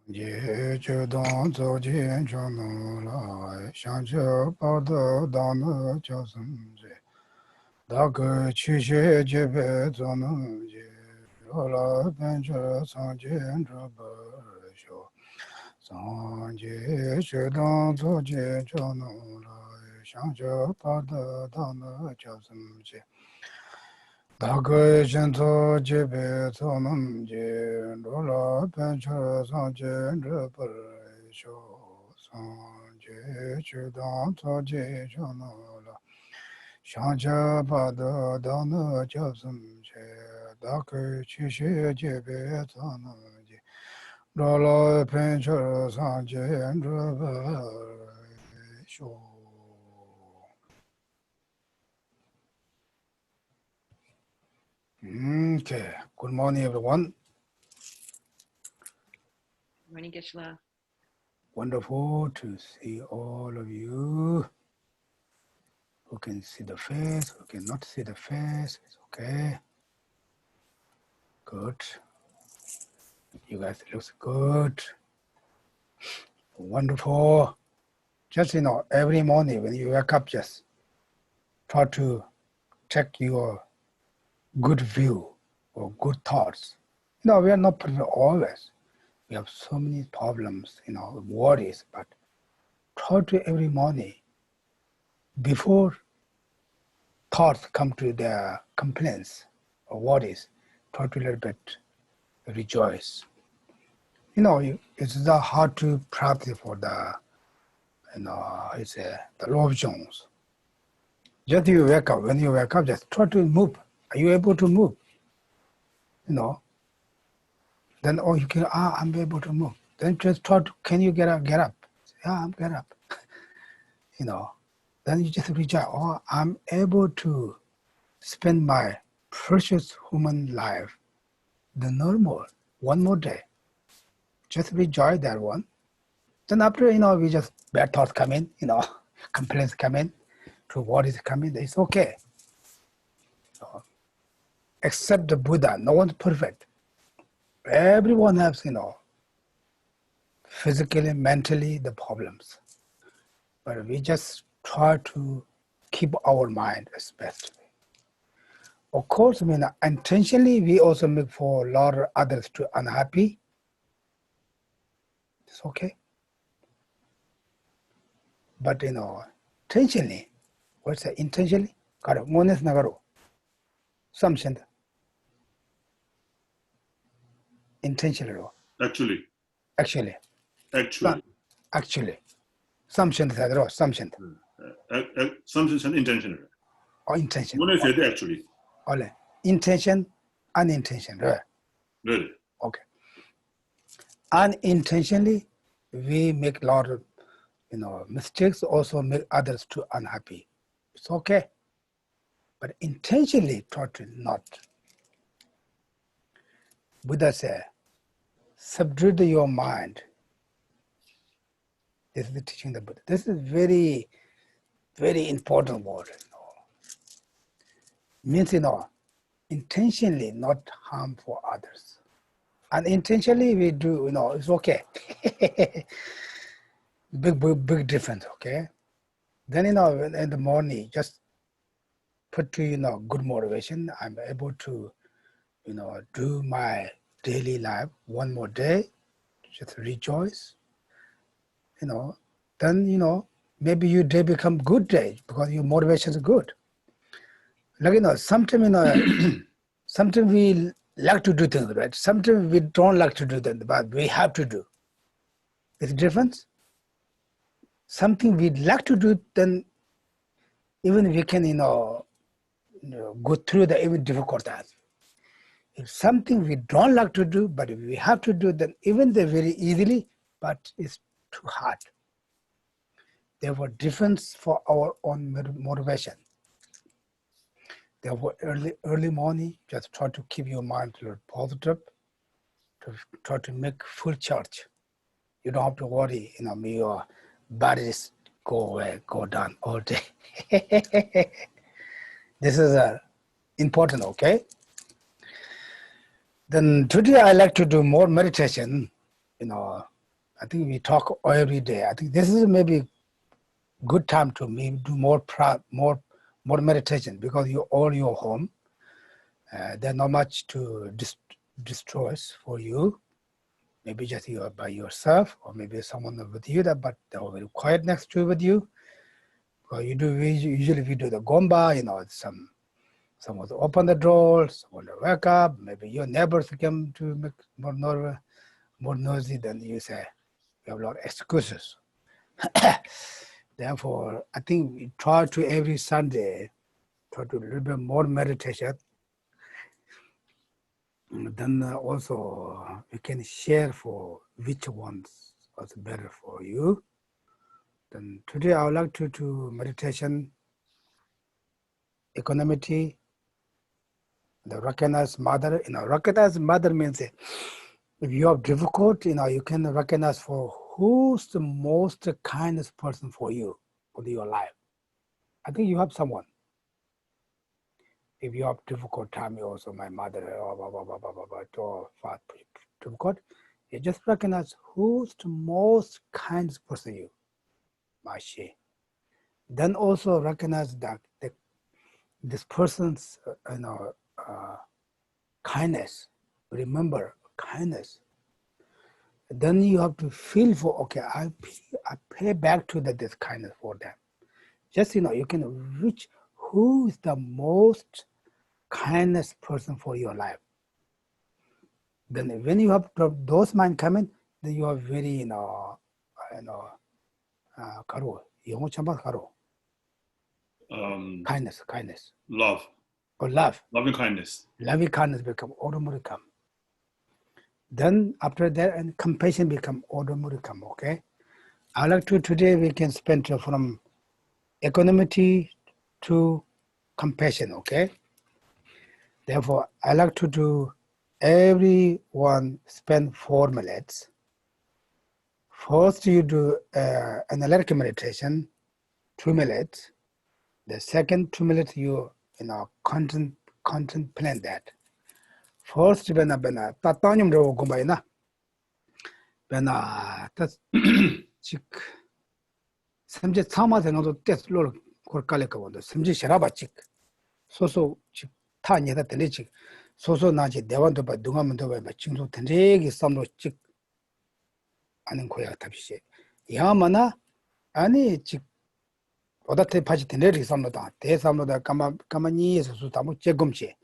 Ye che don zo jin chong no la shang che pa de dan ne jiao shen je. Da ge qu xie jie bei zo ne je. Ro la ben che sang jian zhe be xiu. Sang jie che don zo jin chong no la shang che pa de dan ne jiao shen je. Da ge zhen zo jie bei zo ne je. Ro la ben che sang jian zhe be xiu. Sang jie che don zo jin chong no la shang che pa de dan ne jiao shen je. Da ge qu xie jie bei zo ne je. Ro la ben che sang jian zhe be xiu. Okay, good morning, everyone. Morning, Geshe. Wonderful to see all of you who can see the face, who cannot see the face. It's okay. Good. You guys look good. Wonderful. Just, every morning when you wake up, just try to check your good view or good thoughts. We are not perfect always. We have so many problems, worries, but try to every morning, before thoughts come to their complaints or worries, try to a little bit rejoice. It's not hard to practice for the, the love zones. Just when you wake up, just try to move. Are you able to move? Then, you can, I'm able to move. Then just try to, can you get up? Yeah, I'm get up. Then you just reach out, I'm able to spend my precious human life the normal, one more day. Just enjoy that one. Then after, we just, bad thoughts come in, complaints come in, to what is coming, it's okay. Except the Buddha, no one's perfect. Everyone has, physically, mentally, the problems. But we just try to keep our mind as best. Of course, intentionally, we also make for a lot of others to unhappy. It's okay. But, intentionally, what's that? Intentionally? Something. Intentionally. Actually. Something. Something. Something intentional. Or intention. When I said actually. Intention, unintention. Right? Really? Okay. Unintentionally, we make a lot of, mistakes, also make others too unhappy. It's okay. But intentionally try to not. Buddha said, subdue your mind. This is the teaching of the Buddha. This is very, very important word. Means, intentionally not harm for others. And intentionally we do, it's okay. big difference, okay? Then, in the morning, just put to, good motivation. I'm able to, do my daily life one more day, just rejoice, then, maybe your day become good day because your motivation is good. Like, sometimes, sometimes we like to do things, right? Sometimes we don't like to do them, but we have to do. It's difference. Something we'd like to do, then even we can, go through the even difficult task. If something we don't like to do, but if we have to do, then even they very easily, but it's too hard. Therefore, difference for our own motivation. Therefore, early morning, just try to keep your mind positive, to try to make full charge. You don't have to worry, your bodies go away, go down all day. This is important, okay? Then today I like to do more meditation, I think we talk every day. I think this is maybe good time to maybe do more meditation, because you all your home. There's not much to destroy for you. Maybe just you are by yourself, or maybe someone with you, but they're very quiet next to you with you. Well, usually we do the gomba, someone will open the door, someone will wake up, maybe your neighbors come to make more noisy than you say. You have a lot of excuses. Therefore, I think we try to every Sunday, try to do a little bit more meditation. And then also we can share for which ones was better for you. Then today I would like to do meditation, equanimity, the recognized mother. Recognized mother means if you have difficult, you can recognize for who's the most kindest person for you in your life. I think you have someone. If you have difficult time, also my mother, difficult, you just recognize who's the most kindest person you, Mashi. Then also recognize that this person's, kindness. Remember kindness. Then you have to feel for, okay, I pay back to this kindness for them. Just, you can reach who is the most kindest person for your life. Then when you have those mind coming, then you are very, kindness. Love. Or love. Loving kindness. Loving kindness become automatically come. Then after that, and compassion become automatically come, okay? I like to, today we can spend from equanimity to compassion, okay? Therefore, I like to do everyone spend 4 minutes. First, you do analytic meditation, 2 minutes. The second 2 minutes, you contemplate that. First, when tatanyum ro gumbayna, when chik samje thamase no test lol korkale ka wondo samje sharaba chik soso chik ta nyeda tene chik soso na ji dewanto ba dungamento ba chingso tenregi samlo chik a는 koya tabshi yamana ani chik odate paji tenregi samlo da te samlo da kamani so tamu chegumche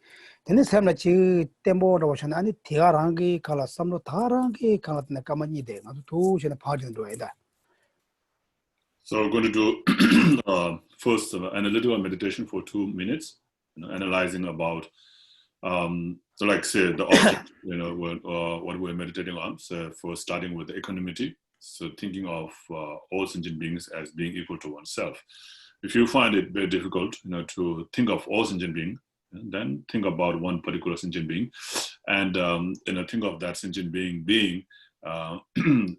tene samla chi tembo ro shana ani tiarangi kala samlo tarangi kala tene kamani de na to shana paji ndo eda. So we're going to do first analytical meditation for 2 minutes, analyzing about, so like say the object, what we're meditating on. So for starting with the equanimity, so thinking of all sentient beings as being equal to oneself. If you find it very difficult, to think of all sentient beings, then think about one particular sentient being, and think of that sentient being being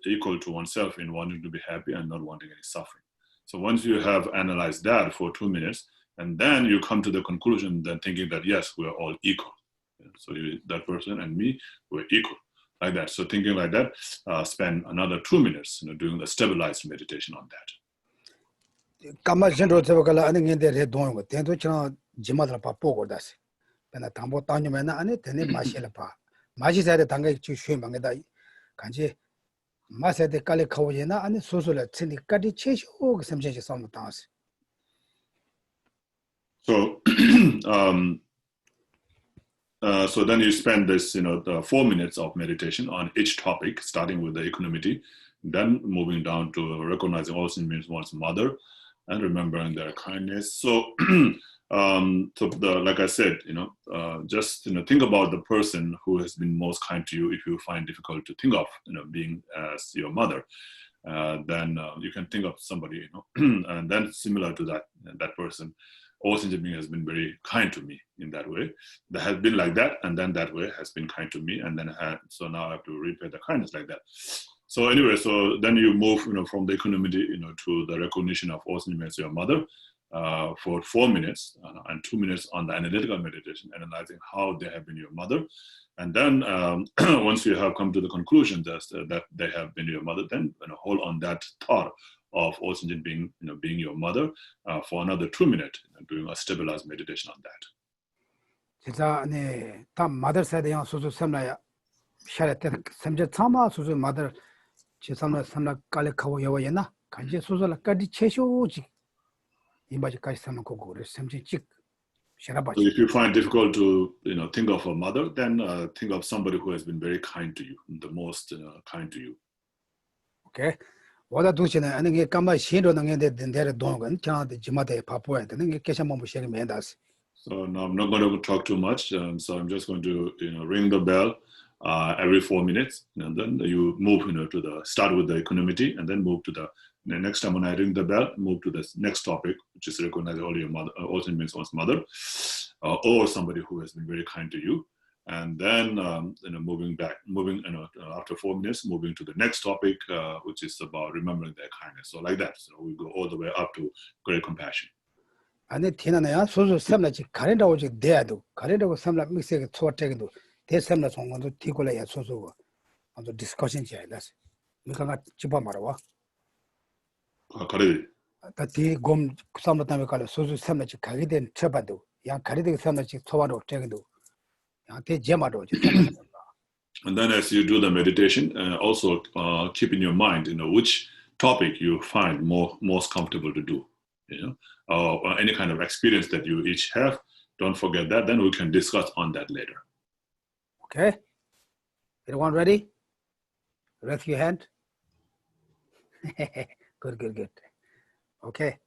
equal to oneself in wanting to be happy and not wanting any suffering. So once you have analyzed that for 2 minutes, and then you come to the conclusion, then thinking that yes, we are all equal. So that person and me, we're equal, like that. So thinking like that, spend another 2 minutes, doing the stabilized meditation on that. So, so then you spend this, the 4 minutes of meditation on each topic, starting with the equanimity, then moving down to recognizing all sentient beings one's mother, and remembering their kindness. So, like I said, just think about the person who has been most kind to you. If you find difficult to think of, being as your mother, then you can think of somebody, and then similar to that person, all sentient being has been very kind to me in that way. That has been like that, and then that way has been kind to me, and then so now I have to repay the kindness like that. So anyway, so then you move, from the equanimity, to the recognition of all sentient beings as your mother. for 4 minutes and 2 minutes on the analytical meditation, analyzing how they have been your mother. And then once you have come to the conclusion that they have been your mother, then hold on that thought of Osunjin being your mother for another 2 minutes, doing a stabilized meditation on that. 진짜 네, 다 mother side 양 소소 삼라야 샤레테 삼제 참아 소소 mother 지 삼라 깔레카고 여와야나 간제 소소라까지 최소지 이마지까지 삼는 거고 삼제 찍 So 샤라바지. if you find difficult to think of a mother, then think of somebody who has been very kind to you, the most kind to you. 오케이. 와다 두시네 아니 게 까마 신로 능인데 데레 동건 장한테 지마대 바보야 되는 게 계셔 뭐 시행이 맨다스. So now I'm not going to talk too much. So I'm just going to ring the bell every 4 minutes, and then you move to the start with the equanimity, and then move to the next time when I ring the bell, move to the next topic, which is recognize all your mother, also means one's mother, or somebody who has been very kind to you, and then moving after 4 minutes, moving to the next topic, which is about remembering their kindness. So like that. So we go all the way up to great compassion. 아니 티나네야 소소 삼라지 가린다고 지 대야도 가린다고 삼라 믹스에 초어teg도 대삼라 송건도 티골라야 소소고 아주 디스커션 지야다스 미가가 집어 말아와 가리. 다티 곰 삼라 때문에 가려 소소 삼라지 가게 된 쳐봐도 야 가리데 삼라지 초바로 teg도 야 대제마도 And then as you do the meditation, also keep in your mind which topic you find most comfortable to do. Or any kind of experience that you each have, don't forget that. Then we can discuss on that later. Okay. Everyone ready? Raise your hand. Good. Okay.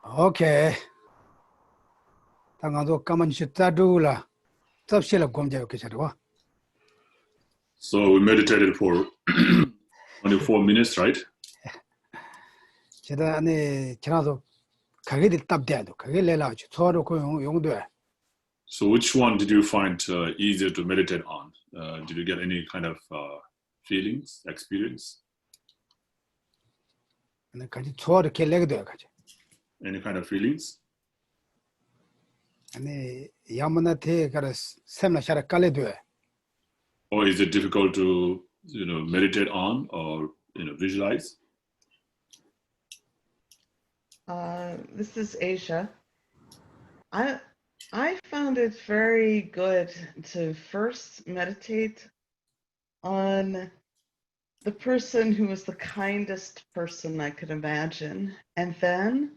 Okay. 당가도 까만시 따두라. 섭실을 검자요 계셔도. So we meditated for 24 minutes, right? 제가 안에 지나서 가게 답대도 가게 내려가지고 서로 그 용도에. So which one did you find easier to meditate on? Did you get any kind of feelings, experience? 근데 같이 서로 결례가 돼요, 같이. Any kind of feelings? 아니 야만한테 가서 세미나샤를 깔래도. Or is it difficult to, meditate on or, visualize? This is Asia. I found it very good to first meditate on the person who was the kindest person I could imagine. And then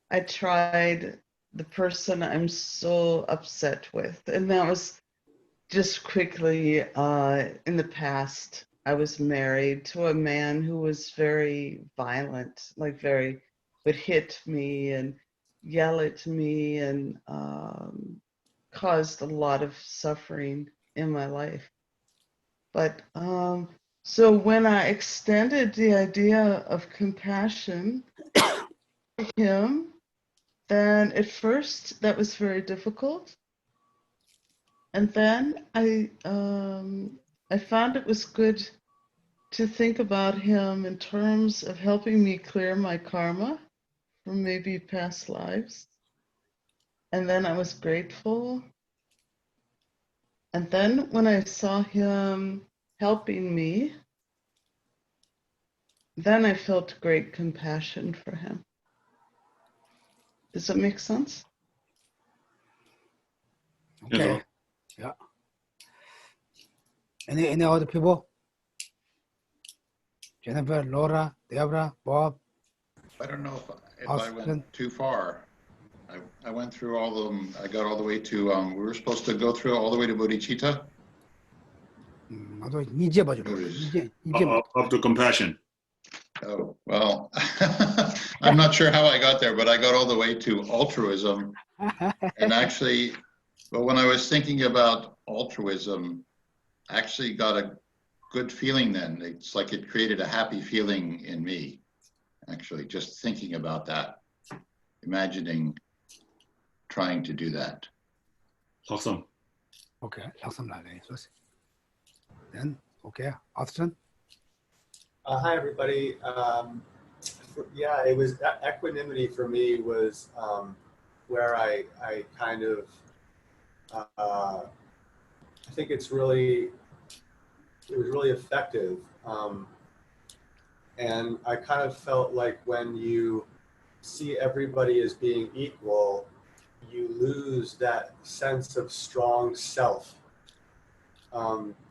I tried the person I'm so upset with. And that was just quickly, in the past, I was married to a man who was very violent, would hit me and yell at me and caused a lot of suffering in my life. But so when I extended the idea of compassion to him, then at first that was very difficult. And then I found it was good to think about him in terms of helping me clear my karma from maybe past lives. And then I was grateful. And then when I saw him helping me, then I felt great compassion for him. Does that make sense? Okay. Yeah. Any other people? Jennifer, Laura, Deborah, Bob? I don't know if I went too far. I went through all of them. I got all the way to, we were supposed to go through all the way to bodhicitta. Up to compassion. Oh, well, I'm not sure how I got there, but I got all the way to altruism. And actually, but when I was thinking about altruism, I actually got a good feeling then. It's like it created a happy feeling in me, actually, just thinking about that, imagining trying to do that. Awesome. Okay, awesome. Then, okay, Austin. Hi, everybody. Yeah, it was equanimity for me was where I kind of, I think it was really effective. And I kind of felt like when you see everybody as being equal, you lose that sense of strong self.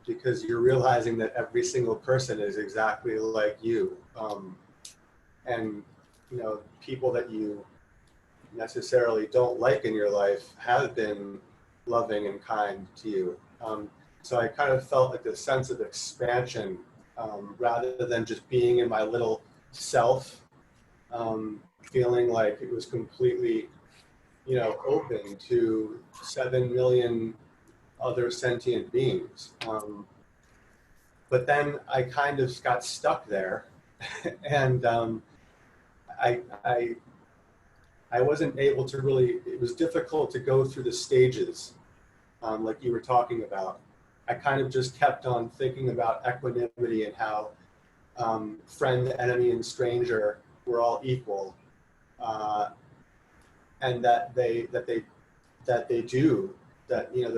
Because you're realizing that every single person is exactly like you. And, people that you necessarily don't like in your life have been loving and kind to you. So I kind of felt like the sense of expansion rather than just being in my little self, feeling like it was completely, open to 7 million other sentient beings. But then I kind of got stuck there and I wasn't able to really, it was difficult to go through the stages like you were talking about. I kind of just kept on thinking about equanimity and how friend, enemy, and stranger were all equal, and that there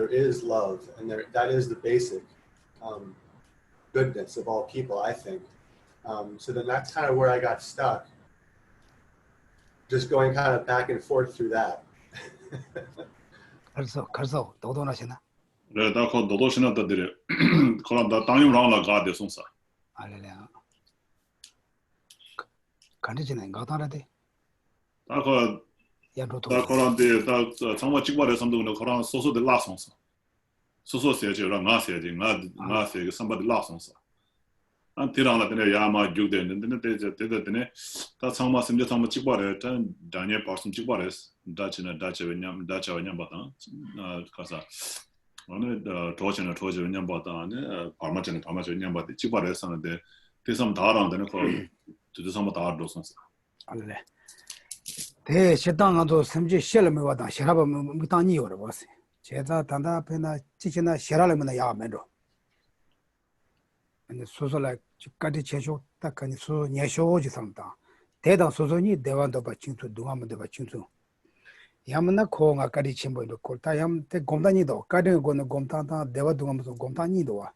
is love, and that is the basic goodness of all people, I think. So then that's kind of where I got stuck, just going kind of back and forth through that. 그래서 노동하시나? 그래, 나 그 너도 신었다들이 그럼 나 땅이 라나 가데 송사. 알래야. 간지네 가다라데. 나그 나 그런데 나 정말 직발에 선도는 그런 소소들 라송사. 소소세지라 나세지 나 somebody 라송사. 안 티라나 되네 야마 죽되는데 되네 다 상마 심지 상마 찍바래 다니엘 파슨 찍바래스 다치나 다치냐 바다 가서 어느 도전을 왜냐 바다네 파마전에 왜냐 바다 찍바래스는데 대상 다랑 되는 거 두상 다 도선스 알레 대 시당도 심지 실험에 와다 시라바 무당이 요러 봤어 제가 단다 앞에나 지지나 시라르면 야면도 근데 소소라 집까지 제조 딱 아니 소 녀쇼지 상다 대당 소소니 대완도 받친투 동아문도 받친투 야문나 코가까지 침보도 콜타얌 때 곰다니도 까르 고는 곰타다 대와 동아문도 곰타니도 와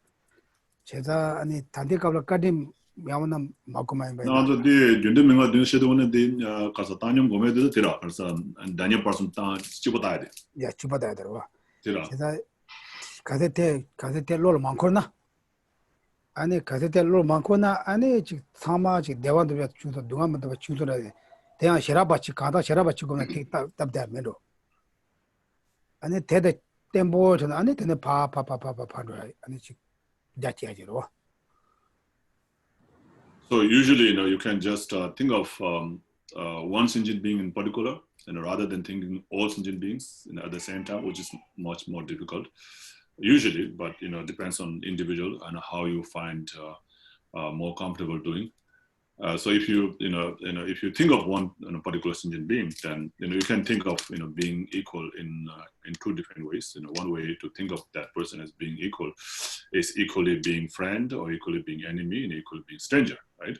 제가 아니 단대가까지 야문나 막고만 봐 나도 네 준비명가 된 시도는 된 가서 단념 고매도 들어 그래서 다니엘 파슨 다 찍어다야 돼 야 집어다야 들어 들어 제가 가세테 롤 많거나 아니 가세테 롤 많거나 아니 지 사마지 대완도 중도 동아문도 중도라 대한 시라바치 가다 시라바치 고나 답답다면도 아니 대대 템보 전 아니 되네 파파파파파파로 아니 지 자티야지로 So usually, you can just think of one sentient being in particular, rather than thinking all sentient beings at the same time, which is much more difficult. Usually, but depends on individual and how you find more comfortable doing. So if you if you think of one particular sentient being, then you can think of being equal in two different ways. One way to think of that person as being equal is equally being friend or equally being enemy and equally being stranger, right?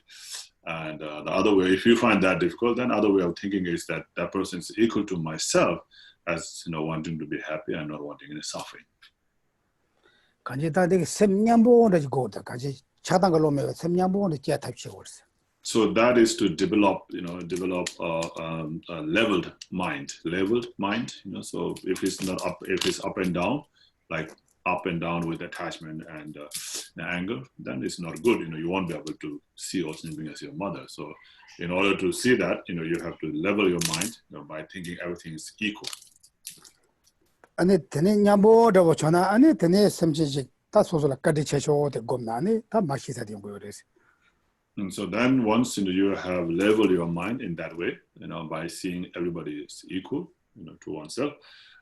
And the other way, if you find that difficult, then other way of thinking is that that person is equal to myself as wanting to be happy and not wanting any suffering. 간지다 되게 샘냥보를 고다 가지 차단을 놓으면 샘냥보를 제압시고 있어. So that is to develop a leveled mind. So if it's up and down, like up and down with attachment and anger, then it's not good. You won't be able to see all being as your mother. So in order to see that, you have to level your mind by thinking everything is equal. 아니 되네 냐보도 전화 아니 되네 샘지지 다 소소라까지 제쇼데 겁나니 다 마시사 된 거였어. And so then once you have leveled your mind in that way, by seeing everybody is equal, to oneself,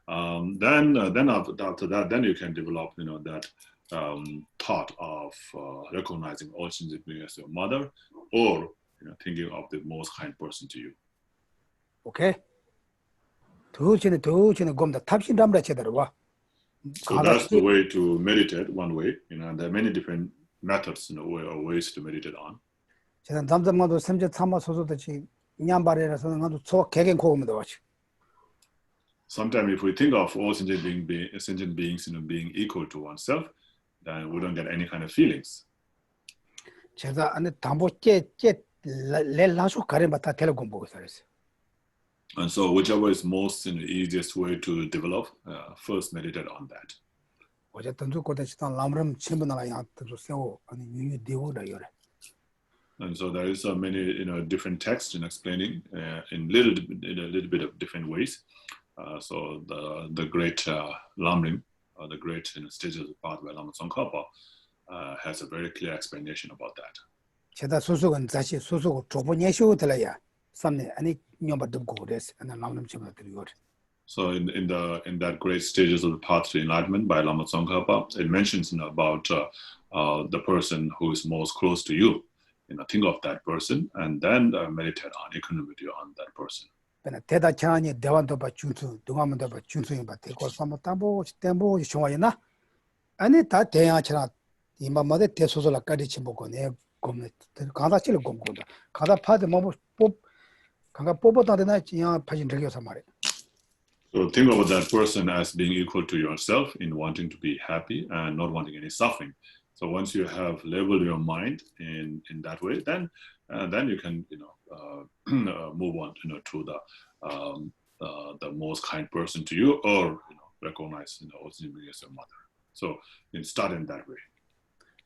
then after that, then you can develop, that thought of recognizing all sentient beings as your mother, or thinking of the most kind person to you. Okay. 도치는 겁다 탑신담라 제대로 와. So that's the way to meditate. One way, there are many different methods, or ways to meditate on. 제가 남자마도 샘제 참아 소소듯이 냠바래라서 나도 저 개겐 고음도 왔지. Sometimes if we think of all sentient beings being equal to oneself, then we don't get any kind of feelings. 제가 안에 담보 렐라쇼 가레마타 텔레콤 보고 살았어요. And so whichever is most easiest way to develop, first meditate on that. 어쨌든 저 고대시단 람름 친분하나 양도 세워 아니 유유 되고라 요래. And so there is many different texts in explaining in a little bit of different ways. So the great Lamrim, the great stages of the path by Lama Tsongkhapa, has a very clear explanation about that. 제가 소속은 다시 소속 조보녀쇼들이야. 삼네 아니 녀바 듣고 그랬어. 나 람름 친분 들고. So in that great stages of the path to enlightenment by Lama Tsongkhapa, it mentions about the person who is most close to you. Think of that person and then meditate on equanimity on that person. 대다창이 대완도 봐 중수 동아문도 봐 중수인 봐 대고 삼모 담보 템보 좋아이나 아니 다 대야처럼 이맘마데 대소설까지 침보고 내 겁네 가다 찔 공고다 가다 파데 뭐 강가 뽑아다나 지야 파진 저기서 말해. So think about that person as being equal to yourself in wanting to be happy and not wanting any suffering. So once you have leveled your mind in that way, then you can move on to the most kind person to you, or recognize also as your mother. So start in that way.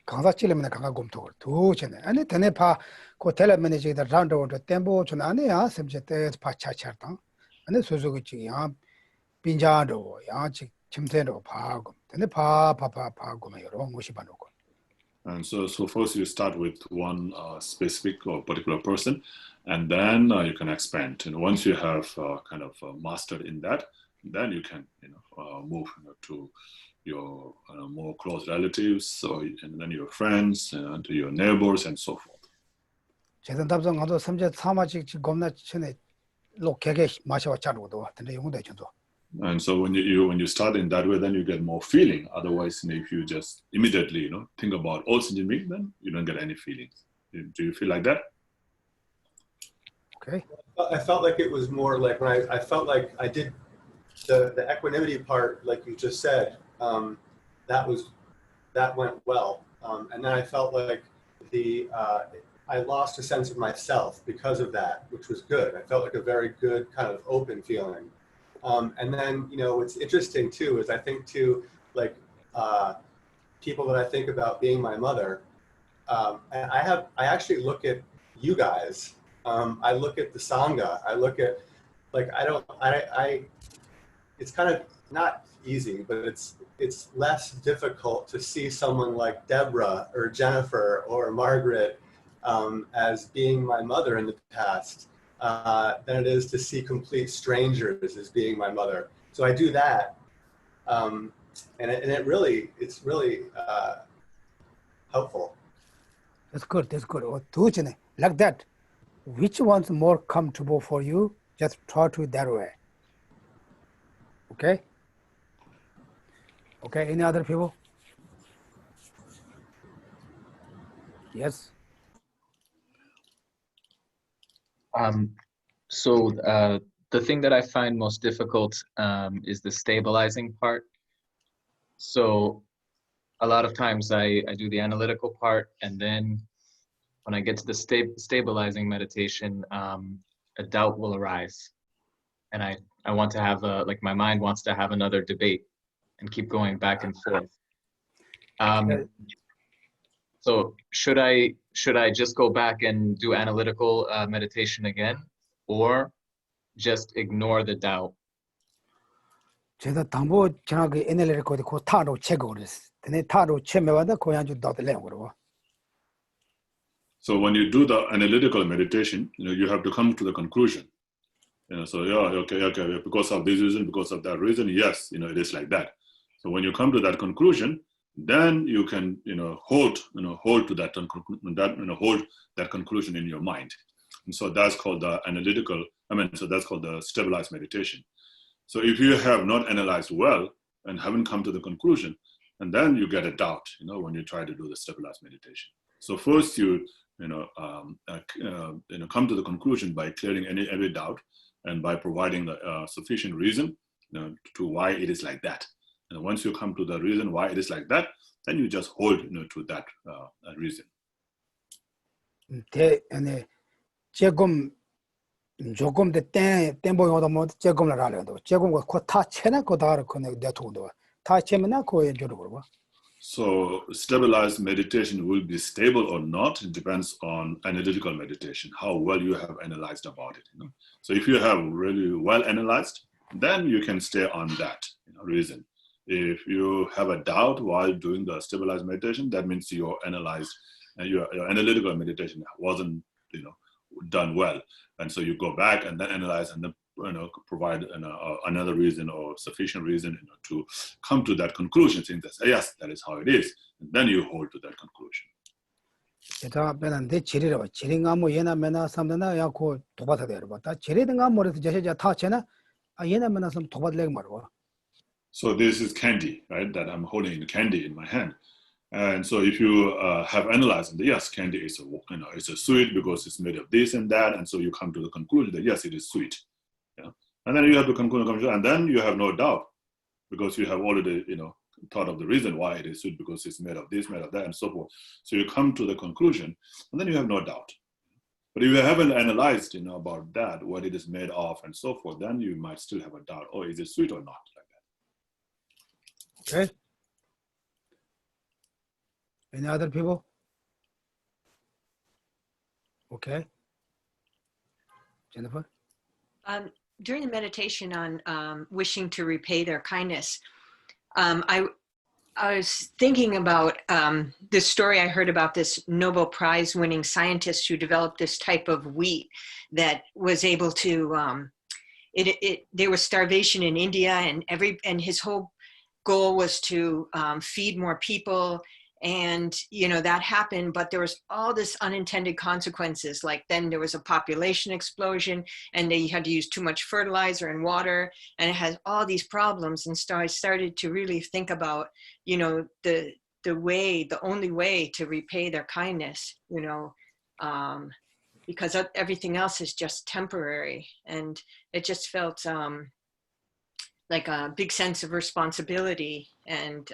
강사 찔리면 강가 검토를 도전에 아니 되네파 그 텔레매니저들 라운드로 템보 전 아니야 샘제때 파차차다 아니 소소그지 야 빈자도 야지 침세로 파고 되네 파파파고 뭐 여러 것이 봐놓고. And so first you start with one specific or particular person, and then you can expand. And once you have kind of mastered in that, then you can move to your more close relatives, and then your friends, to your neighbors, and so forth. 제단 답정 가도 삼제 사마직 겁나 전에 lokege 마셔 자루도 근데 용도 전도. And so when you start in that way, then you get more feeling. Otherwise, if you just immediately think about all Sinjimik, then you don't get any feelings. Do you feel like that? Okay. I felt like it was more like when I felt like I did the equanimity part, like you just said, that went well. And then I felt like I lost a sense of myself because of that, which was good. I felt like a very good kind of open feeling. And then, what's interesting too is I think too, like people that I think about being my mother, and I actually look at you guys. I look at the Sangha. I look at, like, it's kind of not easy, but it's less difficult to see someone like Deborah or Jennifer or Margaret as being my mother in the past than it is to see complete strangers as being my mother. So I do that, and it's really helpful. That's good. That's good. Like that. Which one's more comfortable for you? Just try to that way. Okay? Okay, any other people? Yes. So the thing that I find most difficult is the stabilizing part. So a lot of times I do the analytical part, and then when I get to the stabilizing meditation, a doubt will arise. And I want to have like my mind wants to have another debate and keep going back and forth. So should I just go back and do analytical meditation again, or just ignore the doubt? 제가 당보 전화기 에너지를 거기 그 타로 체고 그랬어. 근데 타로 체매와다 고양주 도들래고 그러고. So when you do the analytical meditation, you have to come to the conclusion. So okay, because of this reason, because of that reason, yes, it is like that. So when you come to that conclusion, then you can, hold to that conclusion, hold that conclusion in your mind. And so that's called the analytical. So that's called the stabilized meditation. So if you have not analyzed well and haven't come to the conclusion, and then you get a doubt, when you try to do the stabilized meditation. So first you come to the conclusion by clearing every doubt and by providing the sufficient reason to why it is like that. And once you come to the reason why it is like that, then you just hold to that reason. 조금 때 tempo 뭐 조금을 알아도 조금 거다 채나 거다 그네 대통도 다 채면나 거에 저러 그러고. So stabilized meditation will be stable or not. It depends on analytical meditation, how well you have analyzed about it. So if you have really well analyzed, then you can stay on that reason. If you have a doubt while doing the stabilized meditation, that means your analytical meditation wasn't done well, and so you go back and then analyze and then provide another reason or sufficient reason to come to that conclusion, saying that yes, that is how it is, and then you hold to that conclusion. 제가 변한데 지리로 지링가 뭐 얘나 메나 삼다나 야고 도바다 되어 봤다 지리든가 뭐래서 제세자 다 채나 아 얘나 메나 삼 도바들레 말고. So this is candy, right? That I'm holding candy in my hand. And so if you have analyzed, yes, candy is it's a sweet because it's made of this and that, and so you come to the conclusion that yes, it is sweet. Yeah? And then you have to conclude, and then you have no doubt because you have already thought of the reason why it is sweet, because it's made of this, made of that, and so forth. So you come to the conclusion, and then you have no doubt. But if you haven't analyzed about that, what it is made of, and so forth, then you might still have a doubt. Oh, is it sweet or not? Like that. Okay. Any other people? Okay. Jennifer? During the meditation on wishing to repay their kindness, I I was thinking about this story I heard about this Nobel Prize winning scientist who developed this type of wheat that was able to, there was starvation in India, and his whole goal was to feed more people. And, you know, that happened, but there was all this unintended consequences. Like then there was a population explosion and they had to use too much fertilizer and water, and it has all these problems. And so I started to really think about, you know, the only way to repay their kindness, you know, because everything else is just temporary. And it just felt like a big sense of responsibility and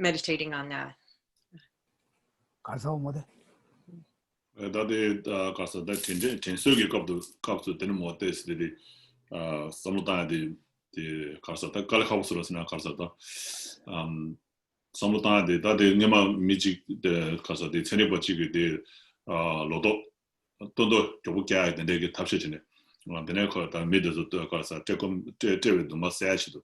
meditating on that. 가서 뭐래? 다들 가서 다 진실하게 갑도 되는 뭐 어때스들이 삼로다디 가서 다 갈카우스로스나 가서 다 삼로다디 다들 녀마 미직 가서 디 전에 버치게 디 로도 또도 교복해야 되는데 탑시지네. 내가 거다 미드도 또 가서 조금 제외도 뭐 세야시도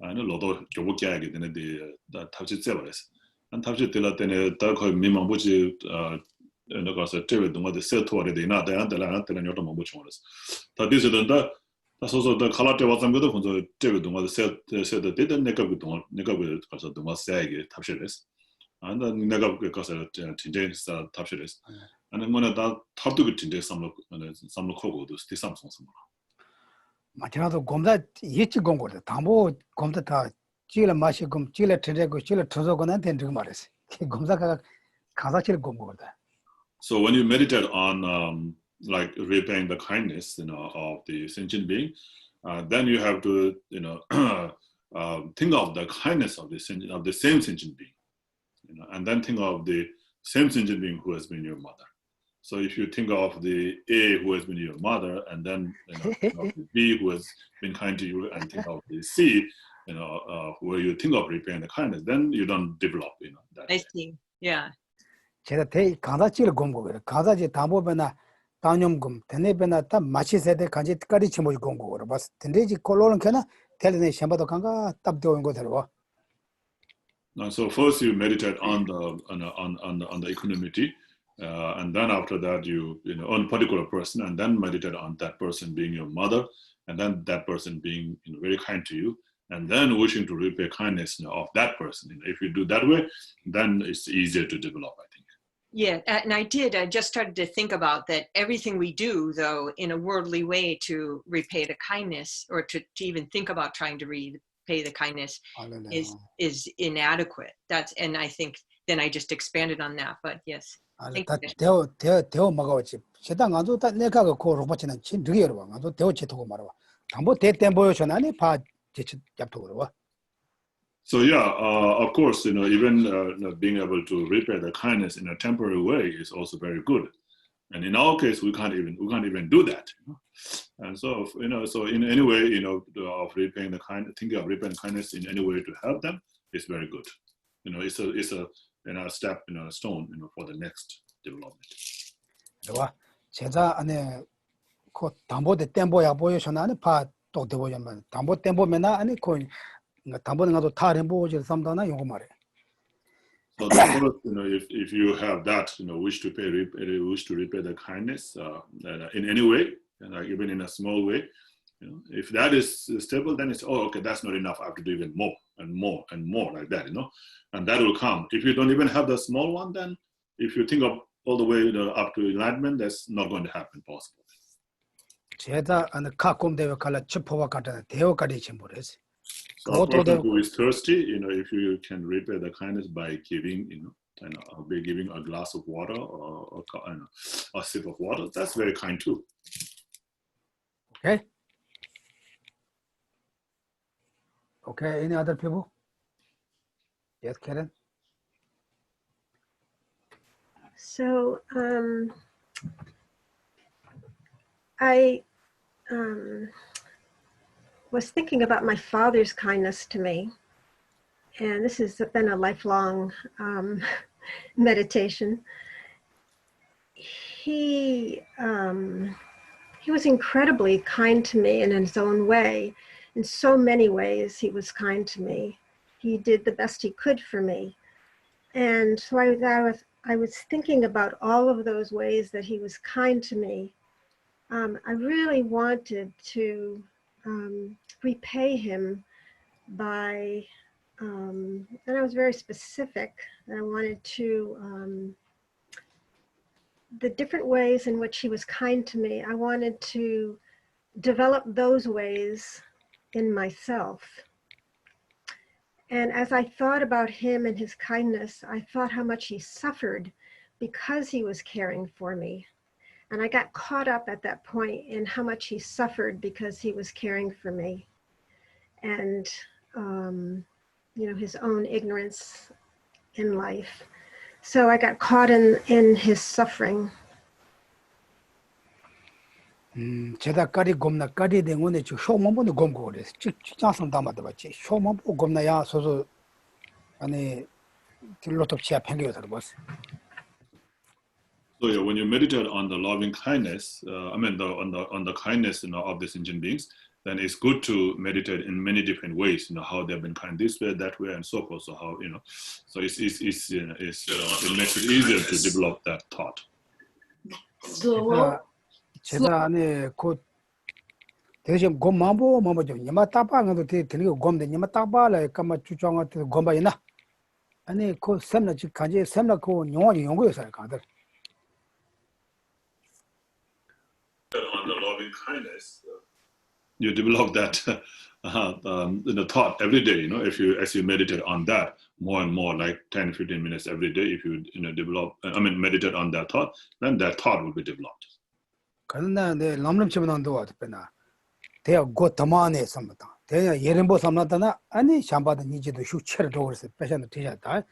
아니 로도 교복해야 되는데 다 탑시 째버렸어. 안 탑시 들을 때는 다 거의 미만 보지 너가서 제외도 뭐 세토월에 되나 대한들한테는 요도 뭐 보충을했어. 다 디스던다 다소소다 칼라테 와zam고도 혼자 제외도 뭐 세도 되던 내가 가서 뭐 세게 탑시했어. 안다 내가 가서 진짜 탑시했어. 아니 뭐나 다 탑도 진짜 삼로 코고도 스티삼송 삼로. 마찬가지로 검사 예치 공고를 담보 검사 다 찌를 마시고 찌를 트레고 찌를 터서고는 된다고 말했어. 검사가 가사치를 공고거든. So when you meditate on like repaying the kindness, you know, of the sentient being, then you have to, you know, think of the kindness of the same sentient being, you know, and then think of the same sentient being who has been your mother. So if you think of the A who has been your mother, and then think of the B who has been kind to you, and think of the C, you know, where you think of repaying the kindness, then you don't develop, you know. That I see. Yeah. 제가 대 가사치를 공고거든. 가사지 담보배나 당념금 대내배나 다 마치세대 간지 까리치 뭐 공고거든. 봤을 텐데 지 콜로는 걔나 텔레네 셴바도 간가 답도 온 거 들어. So first you meditate on the equanimity, and then after that you know on a particular person, and then meditate on that person being your mother, and then that person being, you know, very kind to you, and then wishing to repay kindness, you know, of that person. You know, if you do that way, then it's easier to develop, I think. Yeah, and I just started to think about that everything we do, though, in a worldly way to repay the kindness, or to even think about trying to repay the kindness is inadequate. And I think then I just expanded on that, but yes. 대어 먹어지. 세당 안도 다 내가 그 로봇이는 진 되게로 봐. 안도 대어 제토고 말아 봐. 담보 대때 보여줘나니 봐 제치 잡토고 봐. So yeah, of course, you know, even being able to repay the kindness in a temporary way is also very good. And in our case, we can't even do that. You know? And so, you know, so in any way, you know, of repaying the kindness, thinking of repaying kindness in any way to help them is very good. You know, it's a you know, step, you know, a stone, you know, for the next development. 와, 제자 안에 그 담보 대 템보야 보여줘나니 봐또 되보자면 담보 템보면나 아니 그 담보는 가도 다른 보호질 삼다나 요거 말해. So the first, you know, if you have that, you know, wish to repay the kindness in any way, like even in a small way, you know, if that is stable, then it's okay, that's not enough. I have to do even more and more and more like that, you know, and that will come. If you don't even have the small one, then if you think of all the way, you know, up to enlightenment, that's not going to happen possible. 제자 안에 가끔 대회 갈라 첩포와 같은 대어까지 침보랬어. So a person who is thirsty, you know, if you can repay the kindness by giving, you know, and by giving a glass of water or a sip of water, that's very kind too. Okay. Okay. Any other people? Yes, Karen. So I was thinking about my father's kindness to me, and this has been a lifelong meditation. He was incredibly kind to me, and in his own way, in so many ways, he was kind to me. he did the best he could for me. And so I was thinking about all of those ways that he was kind to me. I really wanted to repay him by, and I was very specific, and I wanted to, the different ways in which he was kind to me, I wanted to develop those ways in myself. And as I thought about him and his kindness, I thought how much he suffered because he was caring for me. And I got caught up at that point in how much he suffered because he was caring for me. And, you know, his own ignorance in life. So I got caught in his suffering. 제가 까리 곰나 까리 된 건데 저 쇼만보는 곰고 그래. 직장성 담아도 봤지. 쇼만보 곰나야 소소 아니 딜로톱 치아 팽겨서 봤어. So yeah, when you meditate on the loving kindness, on the kindness, of the sentient beings, then it's good to meditate in many different ways. How they've been kind this way, that way, and so forth. So how so it makes it easier to develop that thought. 제가 안에 그 대신 곰만보 뭐죠? 니마 따방도 되는 거 곰데 니마 따발에 까마 주장한테 곰바이나. 아니 그 샘나 지 간지 샘나 그 용어지 연구해서 가들. On the loving kindness, you develop that thought every day. As you meditate on that more and more, like 10-15 minutes every day, if you meditate on that thought, then that thought will be developed. 그러나 내 람림 치면도 왔더나. 대야 고 더만에 삼다. 대야 예림보 삼나다나 아니 샴바도 니지도 휴체도 그래서 배선도 되잖다.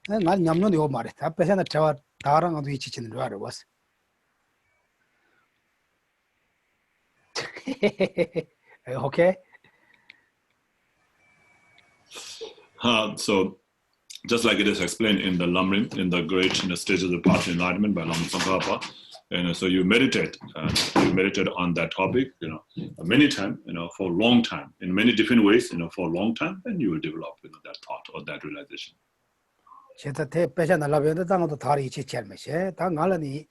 난 냠놈도 요 말해. 다 배선도 저와 다랑 아도 이치치는 줄 알아 봤어. Okay. So, just like it is explained in the Lam-rim, in the Great Stages of the Path to Enlightenment by Lama Zopa Rinpoche, so you meditate on that topic, many times, for a long time, in many different ways, for a long time, and you will develop, that thought or that realization. 제가 대 배선도 라베도 당도 다리 이치체면서 다 갈라니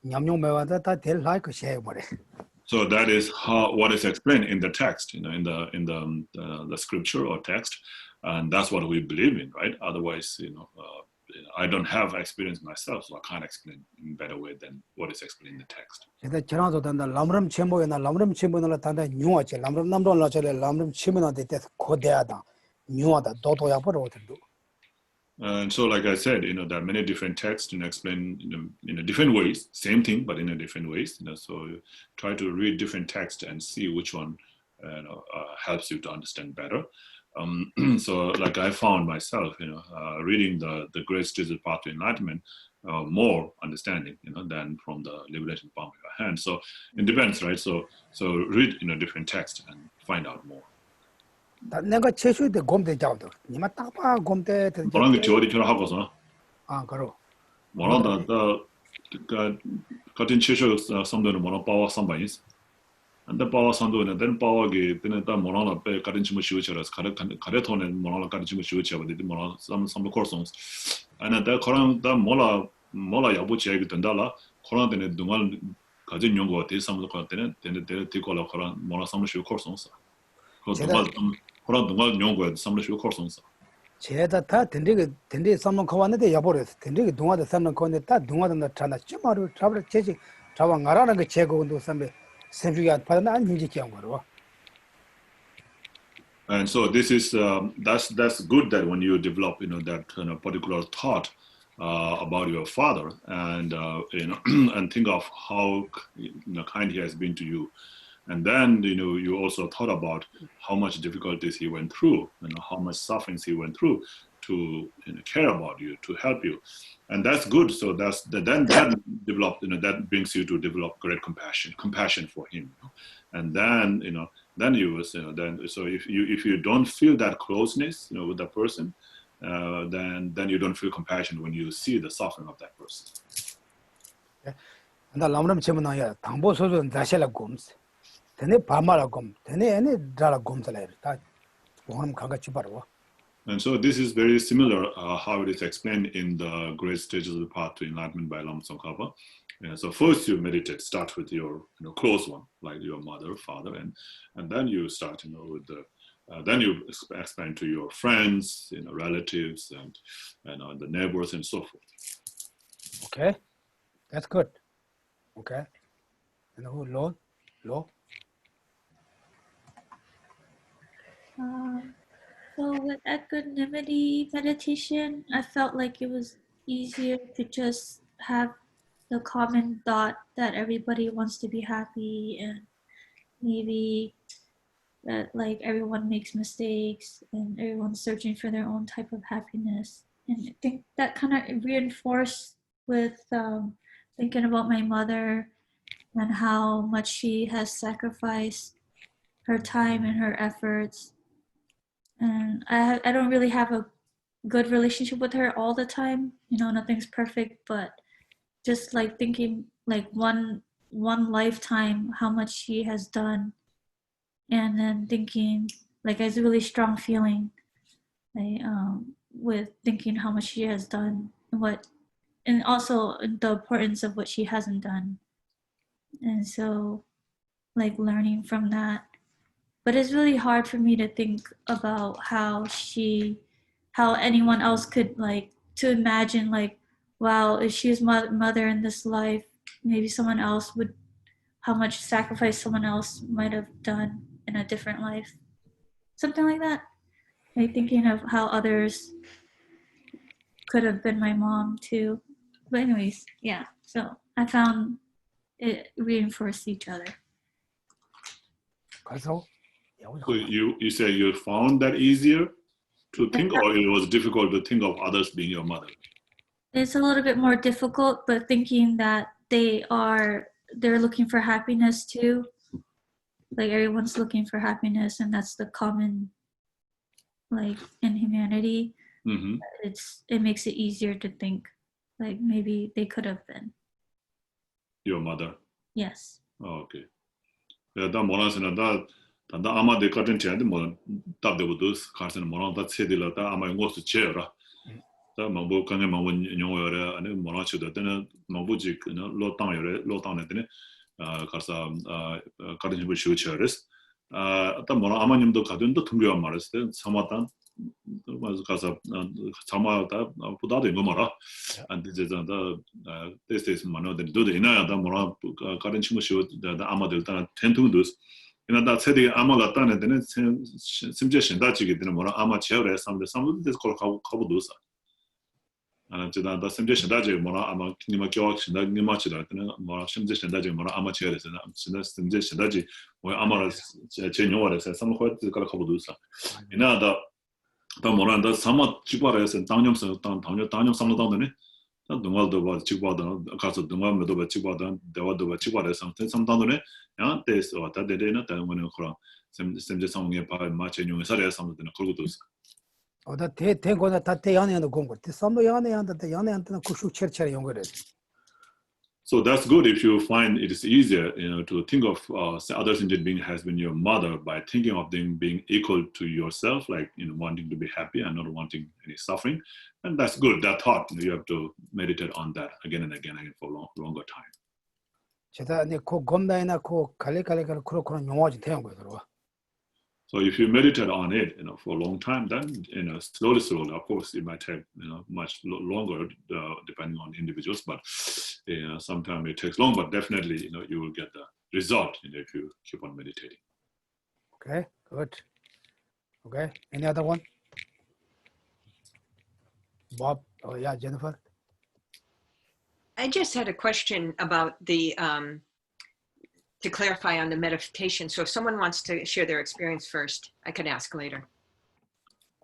냠뇽 매와다 다 될 라이크 셰 뭐래. So that is what is explained in the text, in the scripture or text, and that's what we believe in, right? Otherwise, I don't have experience myself, so I can't explain in a better way than what is explained in the text. 제가 전화도 단다 람름 쳔모에나 람름 쳔모나 단다 뉴아체 람름 남도나 저래 람름 쳔모나데 때 고대하다 뉴아다 도도야 버거든도. And so, like I said, there are many different texts explain in different ways, same thing, but in a different ways. So you try to read different texts and see which one helps you to understand better. So, like I found myself, reading the Great Treatise Path to Enlightenment, more understanding, than from the Liberation Palm of your hand. So it depends, right? So read different texts and find out more. 내가 최초에 곰대 잡도 니마 딱봐 곰대 뭐라는 게 지어리처럼 하고서 그러 뭐라다 같은 최초 섬도는 뭐라 빠와 섬바이스 안데 빠와 섬도는 된 빠와게 되는 다 뭐라나 빼 같은 친구 시우처럼 가래토는 뭐라나 같은 친구 시우처럼 되는 뭐라 섬도 코르송스 안데 그런 다 뭐라 야부치 얘기 된다라 그런 데는 동안 가진 연구가 돼 섬도 그런 때는 되는 되고라 그런 뭐라 섬도 시우 코르송스 그런 동안 연구에 섬도 시우 코르송스 제가 다 던데 삼는 거 왔는데 야버렸어. 던데 동화도 삼는 거는데 다 동화도 나타나 ጭ마로 잡을 제지 잡아 가라는 거 제거도 삼에 생주가 받는 안 인지게 한 거로. And so this is that's good that when you develop that particular thought about your father and and think of how kind he has been to you. And then, you also thought about how much difficulties he went through, how much sufferings he went through to care about you, to help you. And that's good. So then that developed, that brings you to develop great compassion for him. And then, then you will, so if you don't feel that closeness, with the person, then you don't feel compassion when you see the suffering of that person. 나 람람 제문아야 당보소도 다시라 곰스. 되네 밤마라 곰 되네 애네 달아 곰살아 다 보험 가가 집어라 And so this is very similar how it is explained in the Great Stages of the Path to Enlightenment by Lama Tsongkhapa. So first you meditate, start with your close one, like your mother, father, and then you start with the then you expand to your friends, relatives, and the neighbors and so forth. Okay, that's good. Okay, and who Lo? So with equanimity meditation, I felt like it was easier to just have the common thought that everybody wants to be happy, and maybe that like everyone makes mistakes and everyone's searching for their own type of happiness. And I think that kind of reinforced with thinking about my mother and how much she has sacrificed her time and her efforts. And I don't really have a good relationship with her all the time. Nothing's perfect, but just like thinking like one lifetime, how much she has done, and then thinking like it's a really strong feeling, with thinking how much she has done and also the importance of what she hasn't done, and so like learning from that. But it's really hard for me to think about how anyone else could to imagine wow, if she was mother in this life, maybe someone else how much sacrifice someone else might have done in a different life. Something like that. Thinking of how others could have been my mom too. But anyways, yeah. So I found it reinforced each other. So you say you found that easier to think, or it was difficult to think of others being your mother? It's a little bit more difficult, but thinking that they're looking for happiness too. Like everyone's looking for happiness, and that's the common in humanity. Mm-hmm. It makes it easier to think like maybe they could have been your mother. Yes. Oh, okay. 다 모나스는 다 아마 데 같은 체한테 뭐 답되고도 가서는 모나 다 세딜다 아마 용어스 제어라. 다 뭐고 강에 뭐 용어여라 아니 모나치도 되는 뭐부지 그는 로땅에 가서 가든 집을 쉬우쳐res. 다 모나 아마님도 가든도 등교한 말했을 때 사마단 맞아 가서 사마다 보다도 이거 말아. 안 되잖아. 테스트에서 만나는데 도도 이나야다 모나 가든 친구 쉬우다 아마도 일단 텐통도 다 세대 아마가 따는 데는 심지어 신다지게 되는 뭐라 아마 제어에 삼도 데서 가보도서 제가 다 심지어 신다지 뭐라 아마 님아 교육 신다 님아치다 되는 뭐라 심지어 신다지 뭐라 아마 제어에서 심지어 신다지 뭐 아마라 제 용어에서 삼고 데서 가보도서 이나다 다 뭐란다 삼아 지바라에서 당념성 당념 삼도 당되네 동화도 봐 지바다 가서 동화도 봐 지바다 대화도 봐 지바라에서 삼당도네 야 테스 왔다 데데나 다음에는 그런 심지어 성에 봐 마체용에 살아야 삼도는 걸고도서 다 대고나 다 대연에는 공부 삼도 연에한테 연에한테는 구축 철철 연구를. So that's good if you find it is easier, to think of other sentient being has been your mother by thinking of them being equal to yourself, like wanting to be happy and not wanting any suffering, and that's good. That thought you have to meditate on that again and again for longer time. 제가 이제 그 검다이나 그 갈래갈래갈 그런 용어지 대한 거예요, 들어와. So if you meditate on it, for a long time, then slowly, of course, it might take much longer depending on individuals, but sometimes it takes long. But definitely, you will get the result if you keep on meditating. Okay, good. Okay, any other one? Bob, yeah, Jennifer. I just had a question about the to clarify on the meditation. So if someone wants to share their experience first, I could ask later.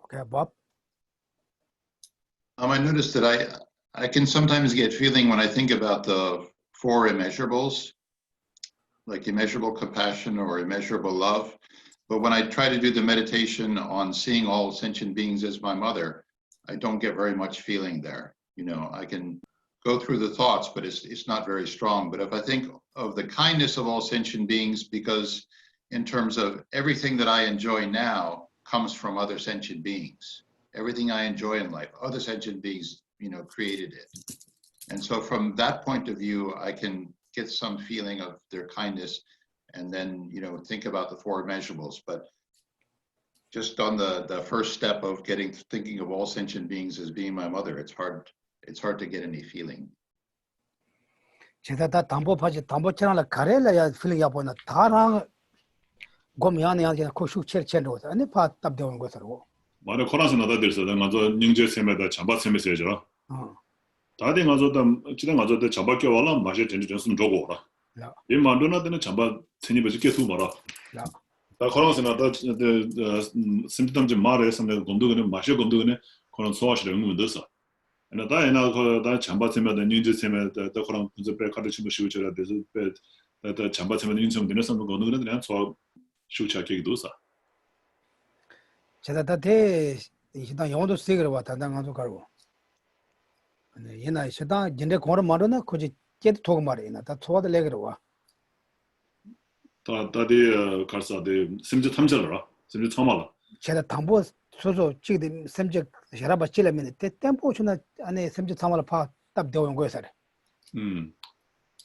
Okay, Bob. I noticed that I can sometimes get feeling when I think about the four immeasurables, like immeasurable compassion or immeasurable love. But when I try to do the meditation on seeing all sentient beings as my mother, I don't get very much feeling there. I can go through the thoughts, but it's not very strong. But if I think of the kindness of all sentient beings, because in terms of everything that I enjoy now comes from other sentient beings. everything I enjoy in life, other sentient beings, created it. And so from that point of view, I can get some feeling of their kindness and then, think about the four immeasurables. But just on the first step of thinking of all sentient beings as being my mother, it's hard to get any feeling. 제가 다 담보처럼 가래라야 필이야 보나 다랑 고미안이야 그냥 코슈체 첸로 아니 파답 되는 것으로 말에 코란스 나다들서 가서 닝제 세메다 잠바 세메세죠. 다들 가서다 지난 가서다 잠바께 와라 마셔 전지 전순 저거 오라. 이 만도나드는 잠바 세니 버지게 두 봐라. 다 코란스 나다 심부터 좀 말해 선에 공도는 마셔 공도는 그런 소화시를 응문들서. And that Chamba Sema, the Ninja Sema, the Koran, the Pekadish Shucha, the Chamba Sema, the Insum, the Nesson, the Gondon, and so Shucha Kigdusa. 제가 이시다 영어도 쓰기로 왔다 당한도 가고. 아니 얘나 시다 진짜 고를 말으나 거기 깨도 도고 말이나 다 좋아도 내기로 와. 다디 갈사데 심지 탐절라. 심지 참아라. 제가 담보 소소 지금 심지 샤라바 찔레면 때 템포 주나 안에 심지 참아라 파답 되는 거였어.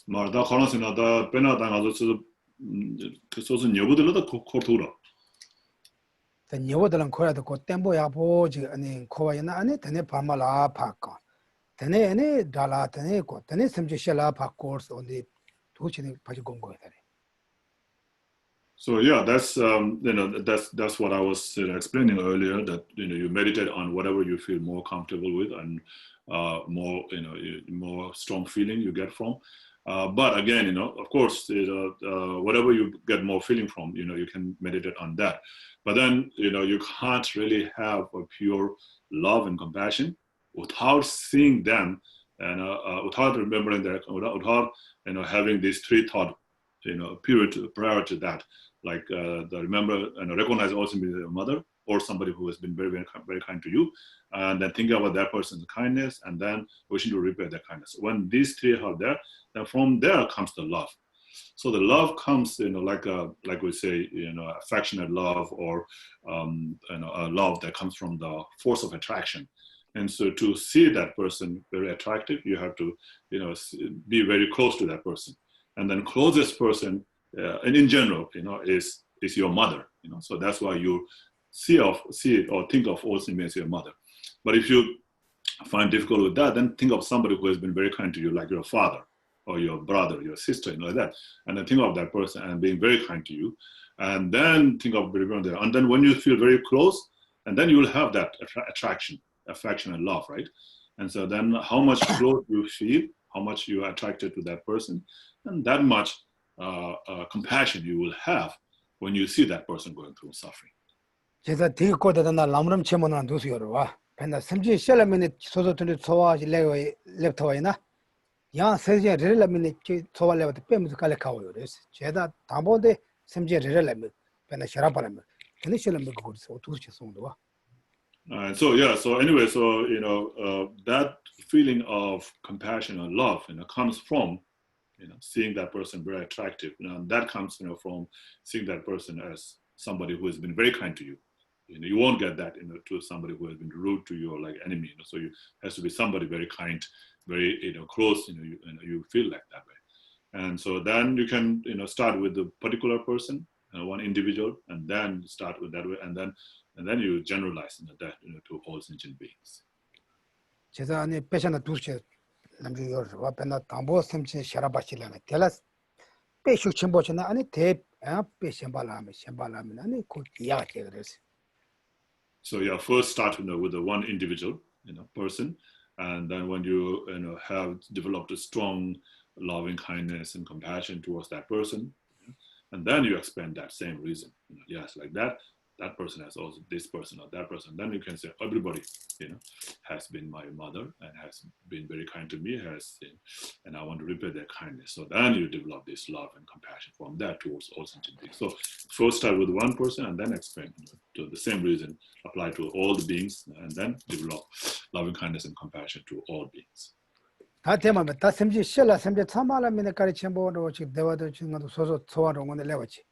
말다 코란스나다 페나다 가서 그 소소 여부들도 코르토라. then 여보들은 거야도 그 템포야 보지 아니 코와이나 안에 되네 파말아 파까 되네 안에 달라 되네 고 되네 심지샬라 파 코스 온디 도치는 바지 공고야 돼. So yeah, that's that's what I was explaining earlier, that you meditate on whatever you feel more comfortable with and more more strong feeling you get from. But again, of course, whatever you get more feeling from, you can meditate on that. But then, you can't really have a pure love and compassion without seeing them and without remembering that, without having these three thought, period prior to that, like remember and recognize also be your mother or somebody who has been very, very, very kind to you, and then think about that person's kindness, and then wishing to repay their kindness. When these three are there, then from there comes the love. So the love comes, like we say, affectionate love, or a love that comes from the force of attraction. And so to see that person very attractive, you have to, be very close to that person. And then closest person, and in general, is your mother. So that's why you see it or think of also as your mother. But if you find difficult with that, then think of somebody who has been very kind to you, like your father or your brother, your sister, like that. And then think of that person and being very kind to you. And then think of there. And then when you feel very close, and then you will have that attraction, affection, and love, right? And so then how much close you feel, how much you are attracted to that person, and that much compassion you will have when you see that person going through suffering. 제가 되게 고대다나 람름 체모는 두수여로 와. 근데 심지 셀라면이 소소들이 소화지 랩터와이나 야 세제 렐라면이 소화레부터 빼면서 갈래카워요. 그래서 제가 담보데 심지 렐라면 근데 샤라바라면 근데 셀라면 그거서 두수 송도 와. So anyway, that feeling of compassion and love, comes from, seeing that person very attractive. And that comes, from seeing that person as somebody who has been very kind to you. You won't get that, to somebody who has been rude to you or like enemy. So you has to be somebody very kind, very, close. You feel like that way. And so then you can, start with the particular person, one individual, and then start with that way, and then you generalize that, to all sentient beings. 제가 아니 배셔나 두시 남주여 와변나 담보 섬치 샤라바실라네 텔라스 배슈 첨보잖아 아니 대 배셴발라면 아니 그 이야기 그래서. So yeah, first start with the one individual, person, and then when you have developed a strong loving kindness and compassion towards that person, and then you expand that same reason. Yes, like that person has also this person or that person. Then you can say everybody, has been my mother and has been very kind to me, and I want to repay their kindness. So then you develop this love and compassion from that towards all sentient beings. So first start with one person and then expand to the same reason, apply to all the beings, and then develop loving kindness and compassion to all beings. 다 되면 다 심지 셀라 심지 참말하면 가르침보로 지금 대화도 지금도 소소 소화로 오늘 내왔지.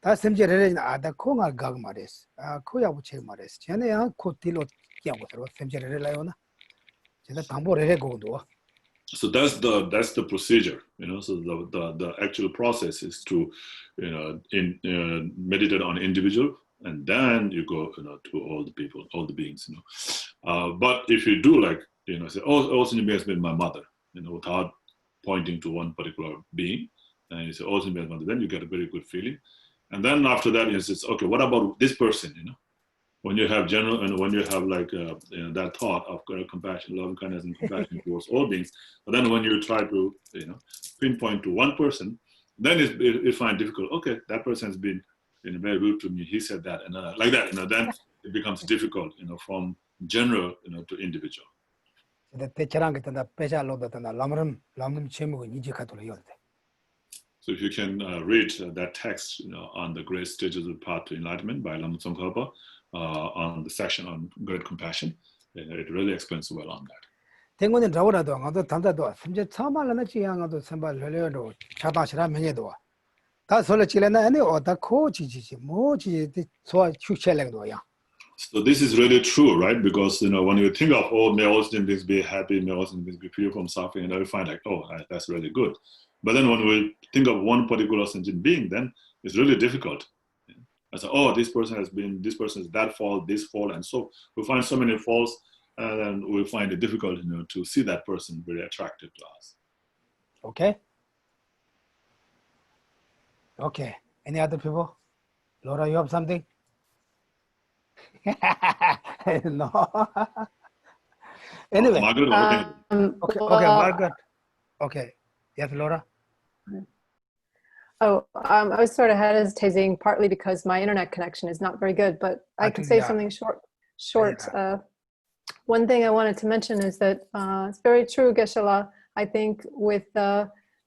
다 샘제를 아다 콩아 각 말했어. 아 코야부 책 말했어. 쟤네야 코틸로 끼하고 샘제를 라요나. 제가 담보를 해고도. So that's the procedure, So the actual process is to, meditate on individual, and then you go, to all the people, all the beings, But if you do like, say, oh, Senior has been my mother, without pointing to one particular being, and you say, oh, Senior has mother, then you get a very good feeling, and then after that, you say, okay, what about this person, When you have general and when you have like that thought of compassion, love, kindness, and compassion towards all beings, but then when you try to pinpoint to one person, then you find difficult. Okay, that person has been very rude to me. He said that, and like that. Then it becomes difficult. From general to individual. Lamrim Chen-mo So if you can read that text, on the great stages of the path to enlightenment by Lama Tsongkhapa, on the section on great compassion, it really explains well on that. 땡고는 저거라도 아도 담다도 심지어 처음에는 지향도 선발하려도 차다시라 명예도 다 설치려나 아니 어다 코지지지 뭐지 소 휴체랭도야. So this is really true, right? Because when you think of may all things be happy, may all things be free from suffering, and you find like, oh, that's really good. But then when we think of one particular sentient being, then it's really difficult. I say, oh, this person is that fault, this fault, and so we find so many faults, and then we find it difficult, to see that person very attractive to us. Okay. Okay. Any other people? Laura, you have something? No. Anyway. Margaret, okay, Margaret. Okay. Yes, Laura. I was sort of hesitating partly because my internet connection is not very good, but I could say something short. One thing I wanted to mention is that it's very true, Geshe-la. I think with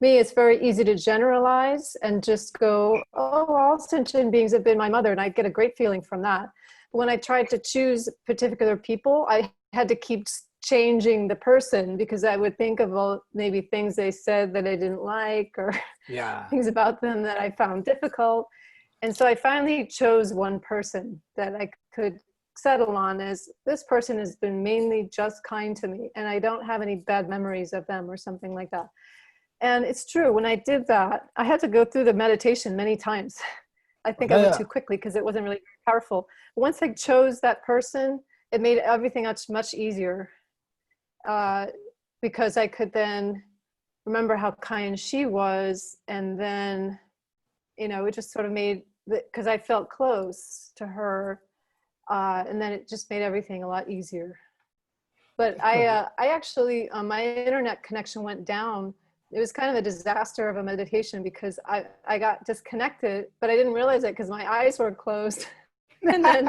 me, it's very easy to generalize and just go, oh, all sentient beings have been my mother, and I get a great feeling from that. When I tried to choose particular people, I had to keep changing the person because I would think of maybe things they said that I didn't like or things about them that I found difficult. And so I finally chose one person that I could settle on as this person has been mainly just kind to me and I don't have any bad memories of them or something like that. And it's true, when I did that, I had to go through the meditation many times. I think I went too quickly because it wasn't really powerful. Once I chose that person, it made everything much easier. Because I could then remember how kind she was, and then, it just sort of made, because I felt close to her, and then it just made everything a lot easier. But I actually, my internet connection went down. It was kind of a disaster of a meditation because I got disconnected, but I didn't realize it because my eyes were closed. and then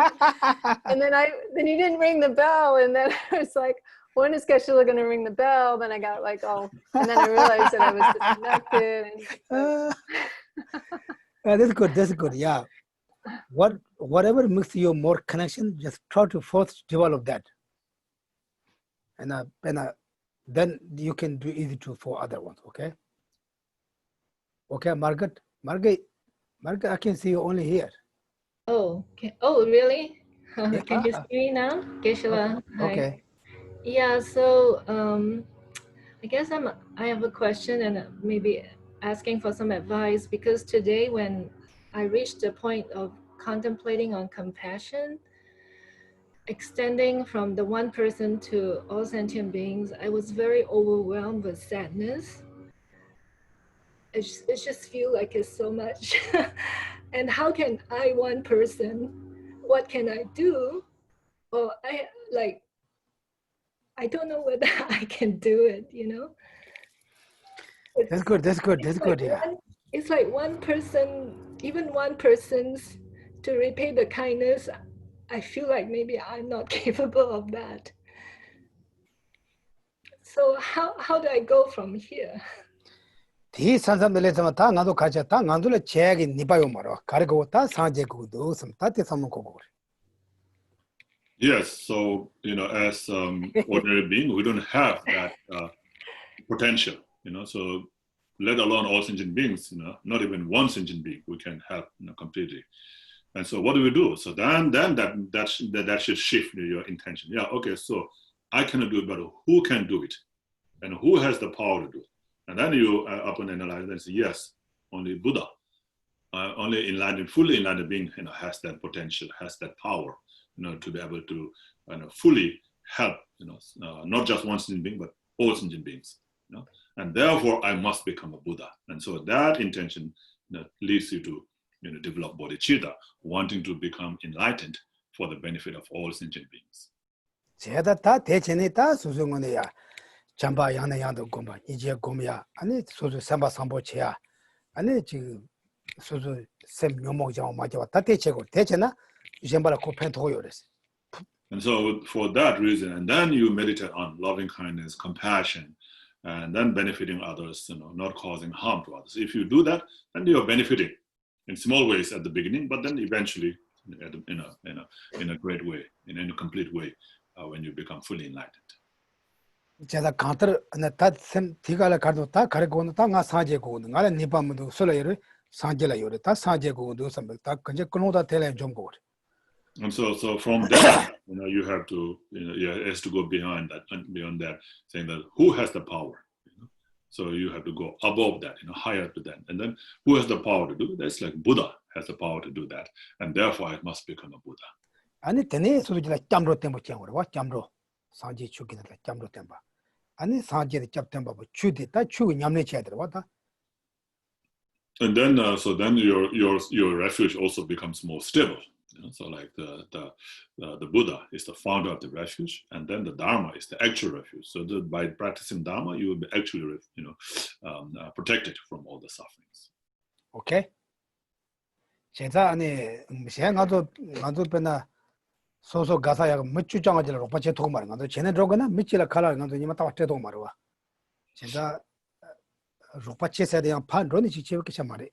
you didn't ring the bell, and then I was like, when is Geshe-la going to ring the bell? Then I got like, oh, and then I realized that I was disconnected. That's good. Yeah. Whatever makes you more connection, just try to first develop that. And then you can do easy for other ones, okay? Okay, Margaret, I can see you only here. Oh, okay. Oh, really? Can you see me now? Geshe-la. Okay. Yeah, so I guess I have a question and maybe asking for some advice, because today when I reached the point of contemplating on compassion, extending from the one person to all sentient beings, I was very overwhelmed with sadness. It just feels like it's so much. And how can I, one person, what can I do? Well, I don't know whether I can do it, That's good, yeah. It's like one person, even one person's to repay the kindness, I feel like maybe I'm not capable of that. So how do I go from here? Yes, so as ordinary being, we don't have that potential, so let alone all sentient beings, not even one sentient being we can help completely. And so what do we do? So then that should shift your intention. Yeah, okay, so I cannot do it, but who can do it? And who has the power to do it? And then you upon analyze and say, yes, only Buddha, only enlightened, fully enlightened being has that potential, has that power, to be able to fully help, not just one sentient being, but all sentient beings. And therefore I must become a Buddha. And so that intention leads you to develop bodhicitta, wanting to become enlightened for the benefit of all sentient beings. 잠바 양내 양도 공부 이제 공부야 아니 소소 삼바 삼보치야 아니 지금 소소 샘 묘목장 맞아 다대체고 대체나 이젠바라 코펜토요 그랬어. And so for that reason, and then you meditate on loving kindness, compassion, and then benefiting others, not causing harm to others. If you do that, then you're benefiting in small ways at the beginning, but then eventually in a great way, in a complete way, when you become fully enlightened. 제가 간터 나다샘 디가라 가도다 가르고는 다 사제고 나라 니밤도 솔레르 산제라 요레 다 사제고도 삼다 근제 끊어다 텔레 좀 고. And so from there, you have to, it has to go beyond that, saying that who has the power? So you have to go above that, higher to that. And then who has the power to do? That's like Buddha has the power to do that. And therefore I must become a Buddha. 아니 되네 소리가 짬로 때문에 쟁으로 와 짬로 산제 추기다 짬로 때문에 아니 산제를 잡던 법 추디다 추고 냠내 쳐야 돼 왔다. And then so then your refuge also becomes more stable. So like the Buddha is the founder of the refuge, and then the Dharma is the actual refuge. So by practicing Dharma, you will be actually protected from all the sufferings. Okay. 제가 아니 생각도 나도 변나 소소 가사야 멋주장아지로 빠져 도고 말은 나도 쟤네 들어가나 미치라 칼라 나도 이마 다 왔대 도고 말와. 제가 로빠치에서 대한 판론이 지치게 참 말해.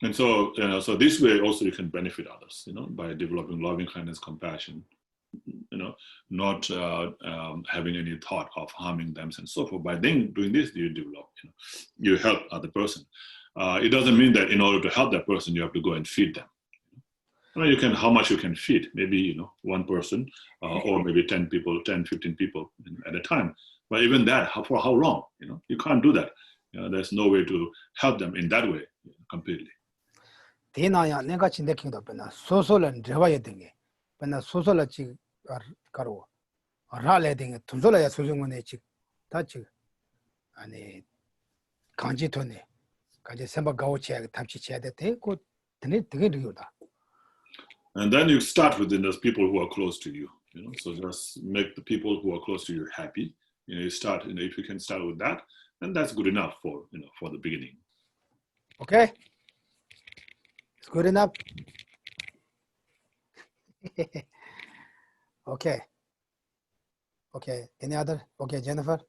And so, so this way also you can benefit others, by developing loving kindness, compassion, not having any thought of harming them and so forth. By doing this, you develop, you help other person. It doesn't mean that in order to help that person, you have to go and feed them. You can, how much you can feed, maybe, one person or maybe 10 people, 10, 15 people at a time. But even that, for how long? You can't do that. There's no way to help them in that way completely. 대나야 내가 진대킹도 변나 소소는 저와야 되게 변나 소소를 지 가로 라래 되게 돈소라야 소중원에 지 다지 아니 간지토네 가지 semba 가오치야 탑치치야 되고 되게 되게다. And then you start within those people who are close to you, so just make the people who are close to you happy. You start, if you can start with that, then that's good enough for the beginning. Okay. It's good enough. Okay. Any other? Okay, Jennifer.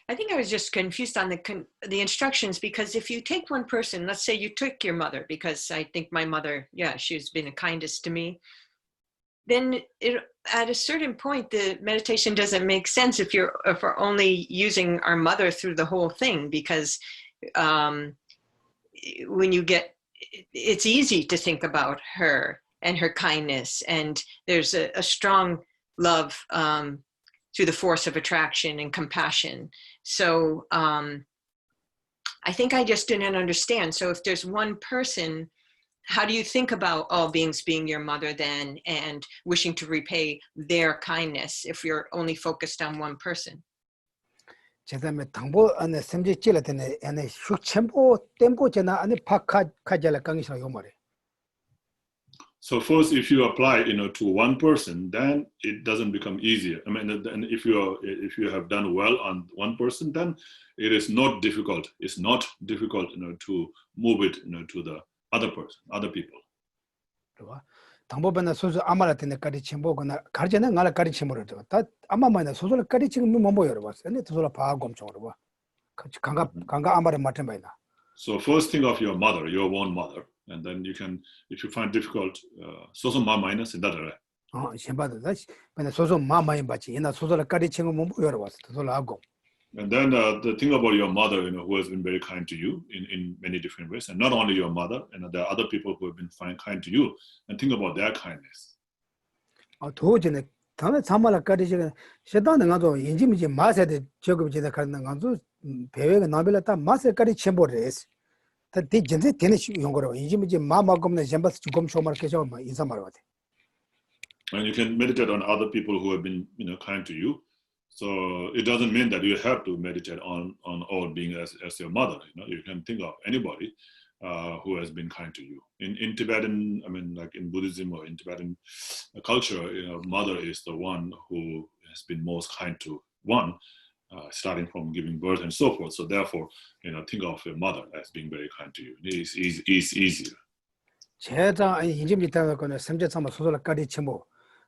I think I was just confused on the instructions, because if you take one person, let's say you took your mother, because I think my mother, she's been the kindest to me. Then at a certain point, the meditation doesn't make sense if we're only using our mother through the whole thing, because when you it's easy to think about her and her kindness, and there's a strong love through the force of attraction and compassion. So I think I just didn't understand. So if there's one person, how do you think about all beings being your mother then, and wishing to repay their kindness if you're only focused on one person? 제가 당보 안에 semje chile tene ane shuk Chen-mo tempo jena ane pakajala kangisha yo mare. So first, if you apply, to one person, then it doesn't become easier. I mean, and if you have done well on one person, then it is not difficult. It's not difficult, to move it, to the other person, other people. 당보변나 소소 아마라테네 가르침보거나 가르제나 나라 가르침으로 다 아마마나 소소를 가르치는 뭐 뭐여러 봤어. 근데 소소라 바곰총으로 봐. 강가 아마를 맡은 바이나. So first think of your mother, your own mother, and then you can, if you find difficult, 소소 마마이나 생다더래. 심바다. 근데 소소 마마인 바지. 이나 소소를 가르치는 뭐 뭐여러 봤어. 소소라 하고. And then the thing about your mother, who has been very kind to you in many different ways, and not only your mother, there are other people who have been kind to you, and think about their kindness. 도저히 다음에 참말로 가르치는 세단은 가서 인지미지 마세데 적업지다 가는 가서 배회가 나벨다 마세 가르치 버려스. 다 진짜 되는 용거로 인지미지 마마금네 점바스 좀 쇼마르케죠 마 인사 말하대. And you can meditate on other people who have been kind to you. So it doesn't mean that you have to meditate on all being as your mother. You can think of anybody who has been kind to you. In Tibetan, like in Buddhism or in Tibetan culture, mother is the one who has been most kind to one, starting from giving birth and so forth. So therefore, think of your mother as being very kind to you. It's easier. 제가 인지미 때문에 삼제 삼아 소설 가르치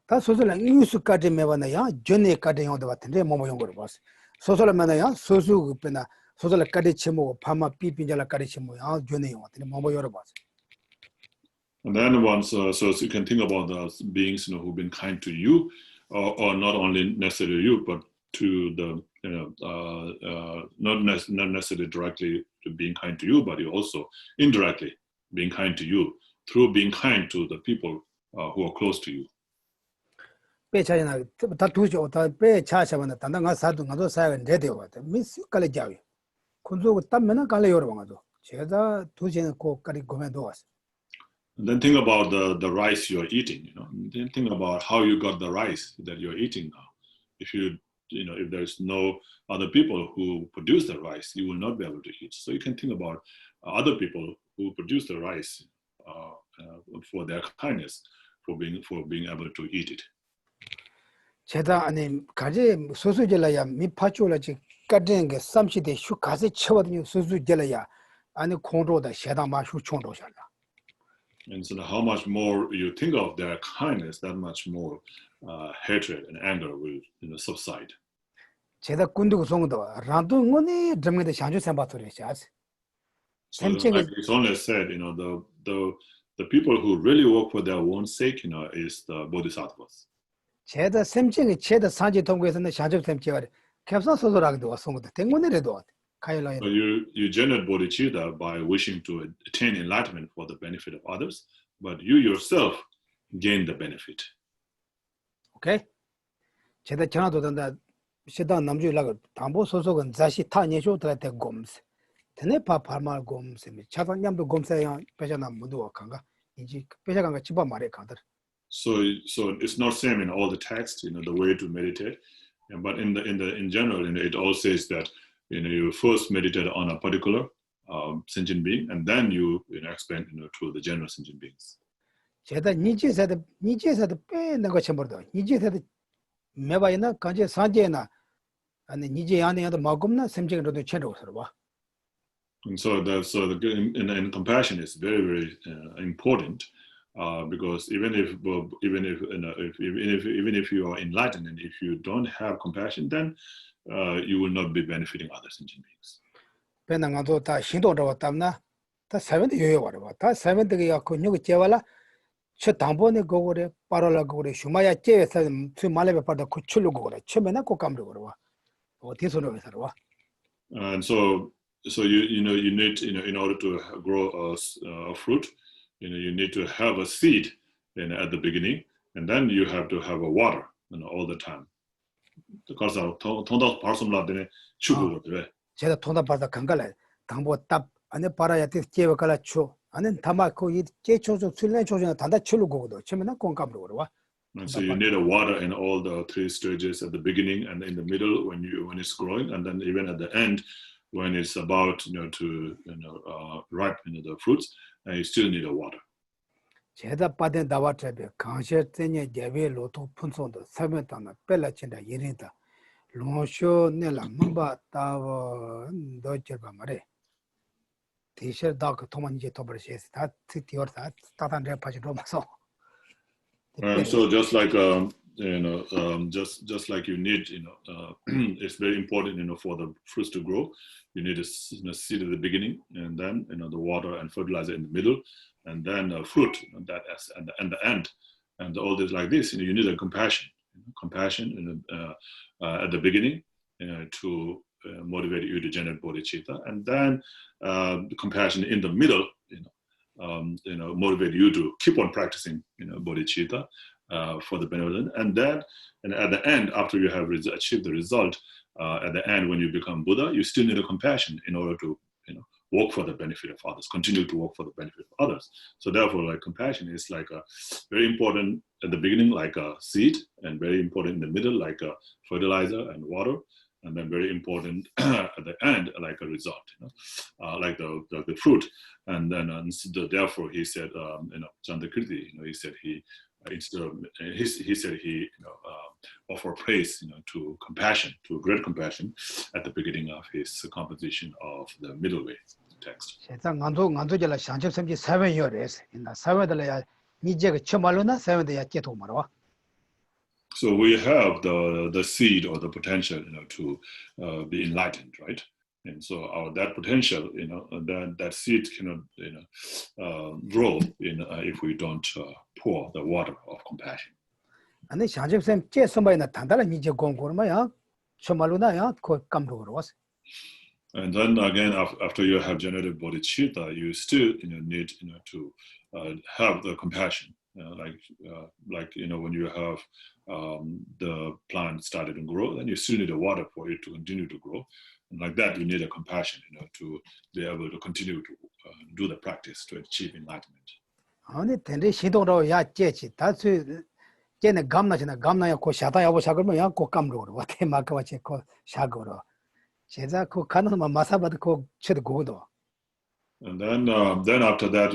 다 소설 뉴스까지 매번에야 전에까지 형도 같은데 뭐 용거를 봤어. 소설만에야 소수 그때나 소설 가르치 파마 삐pin자라 가르치 야 전에 형 같은데 뭐 여러 봤어. And then once, so you can think about the beings who've been kind to you, or not only necessarily you, but to the not necessarily directly to being kind to you, but you also indirectly being kind to you through being kind to the people who are close to you. 배차이나 다 두죠. 다 배차샤만 단단가 사도 가도 사야 돼요. 미스 깔려자요. 군소 땀면은 깔려 여러 방아도. 제가 두지는 꼭까지 고면도 왔어. And then think about the rice you're eating, Then think about how you got the rice that you're eating now. If if there's no other people who produce the rice, you will not be able to eat. So you can think about other people who produce the rice for their kindness, for being able to eat it. 제가 아니 가지 소수절라야 미파초라지 까든 게 삼시대 슈 가지 쳐거든요. 소수절라야 아니 공로다 세다마 슈 총도살라. And so how much more you think of their kindness, that much more hatred and anger will subside. 제가 군두고 송도 라도고니 점게데 샹주 셈바토레샤스. So like His Holiness said, the people who really work for their own sake, is the bodhisattvas. 제가 셈증이 제가 산지 통고에서는 샹주 셈지가 캡사 소소라기도 송도 땡고네래도 가일라에. So you generate bodhicitta by wishing to attain enlightenment for the benefit of others, but you yourself gain the benefit. 오케이. 제가 전화도 된다. 시다 남주라고 담보 소속은 자시 타니쇼 들한테 곰스. 되네 파파말 곰스. 차단냠도 곰세야 배잖아 모두 간가. 이제 배자간가 집어 말해 간다. So it's not same in all the texts, the way to meditate, but in general, it all says that you first meditate on a particular sentient being, and then you expand to the general sentient beings. 제가 니제사도 빼는 거 처음부터 니제사도 매바이나 간제 산제나 아니 니제 안에도 마금나 샘쟁으로도 채로서 봐. And so in compassion is very very important. Because even if you are enlightened and if you don't have compassion, then you will not be benefiting other sentient beings. 배낭아도 다 신도로 왔다나 다 세ven데 요요 와라. 다 세ven데가 약고 누구 제발라 저 당번에 거고래 빠라라 거고래 슈마야 제에서 그 말레베 빠다 고출로 거고래 처음에나 꼭감로 거라. 어디서로 해서 와. And so you need in order to grow a fruit. You need to have a seed at the beginning, and then you have to have a water all the time. Because 통닭 발송라더니 추구거든. 제가 통닭 받아 간갈래. 당보 답 안에 바라야 돼. 제가 쳐. 안에 담아고 이 제초조 출내 조정에 단다 출로 거거든. 처음에는 공감으로 그러와. And so you need a water in all the three stages at the beginning and in the middle when it's growing, and then even at the end when it's about to ripe the fruits. And you still need a water. 제가 받은 나와트베 강셔tenye 제베 로토 푼송도 설명단나 벨라친다 예린다. 롱쇼 내라 맘바 따워 너저바 말에. 디셔 다그 토만이제 토버시스 다 티어다 따단 레파지 로마서. And so just like just like you need it's very important for the fruits to grow. You need a seed at the beginning, and then the water and fertilizer in the middle, and then fruit and the end, and all this like this. You need a compassion at the beginning to motivate you to generate bodhicitta, and then the compassion in the middle, motivate you to keep on practicing, bodhicitta for the benefit, and then at the end, after you have achieved the result, at the end when you become Buddha, you still need a compassion in order to work for the benefit of others, continue to work for the benefit of others. So therefore, like compassion is like a very important at the beginning, like a seed, and very important in the middle, like a fertilizer and water, and then very important at the end, like a result, like the fruit. And then therefore he said, Chandakirti, he said he offer praise, to compassion, to great compassion, at the beginning of his composition of the middle way text. So we have the seed or the potential, to be enlightened, right? And so that potential, that seed cannot, grow if we don't pour the water of compassion. And then again, after you have generated bodhicitta, you still need to have the compassion, like when you have the plant started to grow, then you still need the water for it to continue to grow. And like that, you need a compassion, to be able to continue to do the practice to achieve enlightenment. And then after that,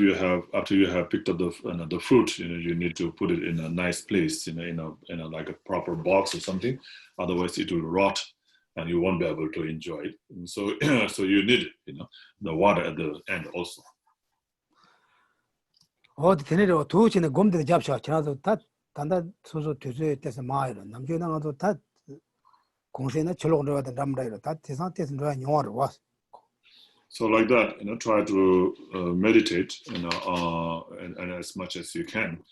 after you have picked up the fruit, you need to put it in a nice place, in a like a proper box or something. Otherwise, it will rot, and you won't be able to enjoy it. And so, so you need, the water at the end also. So like that, try to meditate, and as much as you can.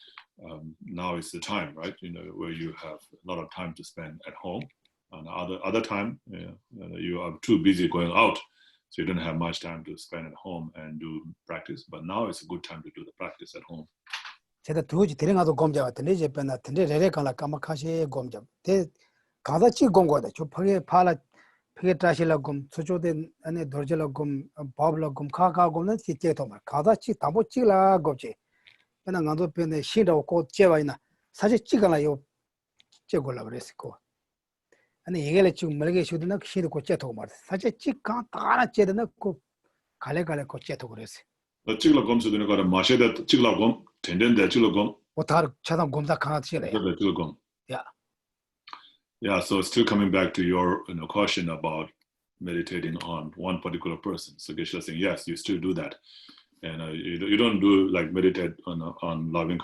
Now is the time, right? Where you have a lot of time to spend at home. And other time, you are too busy going out, so you don't have much time to spend at home and do practice. But now is a good time to do the practice at home. And the chung malge should not see the cocheto mar. Such a chick can't chedana cook Kalegale cocheto gres. The chilagom so they got a mache that chilagom, tendon the chilagom. What are chadam gomza can't see? Yeah. Yeah, so still coming back to your question about meditating on one particular person. So Geshe is saying, yes, you still do that. And you don't do like meditate on loving,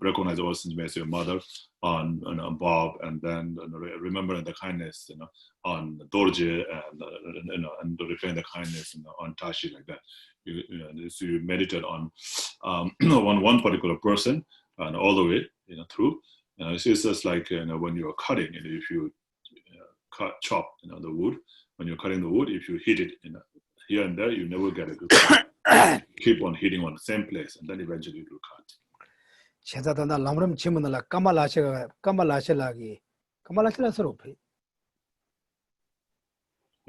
recognize all sins as your mother, on Bob, and then remembering the kindness, on Dorje, and repaying the kindness, on Tashi, like that. So you meditate on one particular person, and all the way, through. It's just like when you're cutting, if you chop, the wood. When you're cutting the wood, if you hit it here and there, you never get a good cut. Keep on hitting on the same place, and then eventually it will cut. Chezadana Lamrim Chimunala Kamalashalagi Kamalashala Surupi.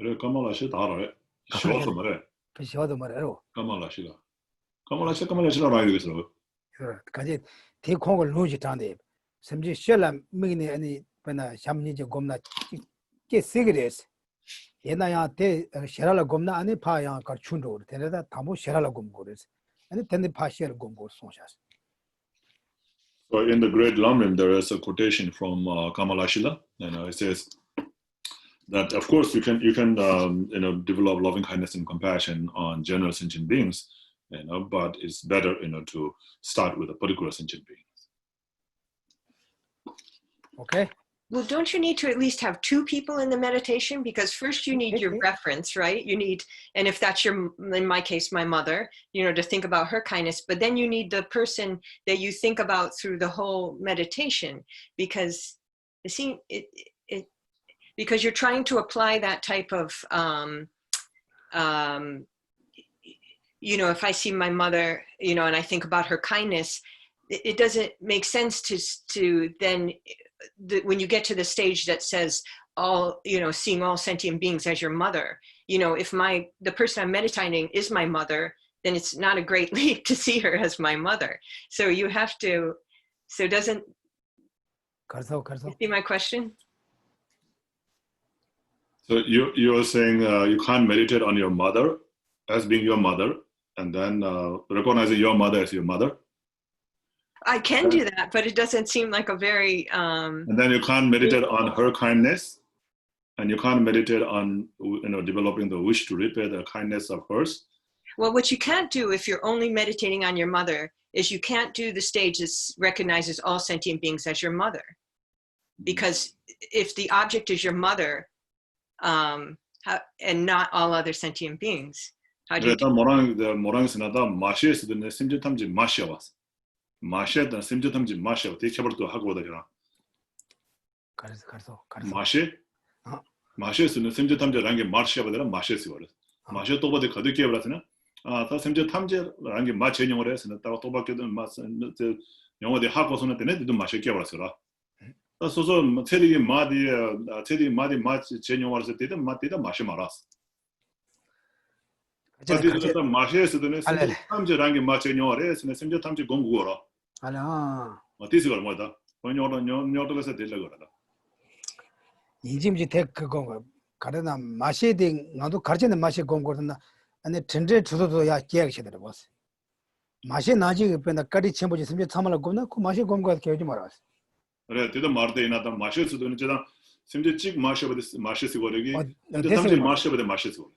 Kamalashi Tara, Shotamare. Pishodamarero. Kamalashila. Kamalashila Raidu. Kaji take Kongo Lujitande. Some Shella Mini any Pena Shamnija Gomna get cigarettes. Yenaya te Sherala Gomna and Paya Karchundo, Teneda Tamu Sherala Gomgores, and then the partial Gomgo Sonshas. So in the Great Lam-rim, there is a quotation from Kamalashila, and it says that of course you can develop loving kindness and compassion on general sentient beings, but it's better to start with a particular sentient being. Okay. Well, don't you need to at least have two people in the meditation? Because first you need your reference, right? You need, and if that's in my case, my mother, to think about her kindness, but then you need the person that you think about through the whole meditation, because because you're trying to apply that type of, you know, if I see my mother, you know, and I think about her kindness, it doesn't make sense to then, when you get to the stage that says all, you know, seeing all sentient beings as your mother, you know, if the person I'm meditating is my mother, then it's not a great leap to see her as my mother. So you have to, so doesn't, you see my question? So you're saying you can't meditate on your mother as being your mother, and then recognizing your mother as your mother? I can do that, but it doesn't seem like a very... and then you can't meditate on her kindness, and you can't meditate on, you know, developing the wish to repay the kindness of hers? Well, what you can't do if you're only meditating on your mother is you can't do the stage that recognizes all sentient beings as your mother. Because if the object is your mother, and not all other sentient beings, how do you do 다 심지어 탐제라는 게 마치 영어로 해서는 딱 또밖에도 마스 영어대 학고서는 때는 마치 깨버렸어라. 소소 체리 마디 마치 제용어로 해서 때는 마디다 마시 말았어. 그래서 마시에서는 탐제라는 게 마치 영어로 해서는 심지어 탐제 공부거라. 알아. 어디서 뭐다? 번역어로 되려고 그러다. 이짐지 tek 그거 가르나 마시딩 나도 가르치는 맛이 공부거든요. 아니 전제 주도도 야 계획시더라 보세. 맛이 나지 그러나 까리 첨부지 심지 참을거나 그 맛이 공부가 계획이 말았어. 그래 되도 말도 이나다 마셔서도 제가 심지 찍 마셔서 거기 근데 담지 마셔버데 마셔서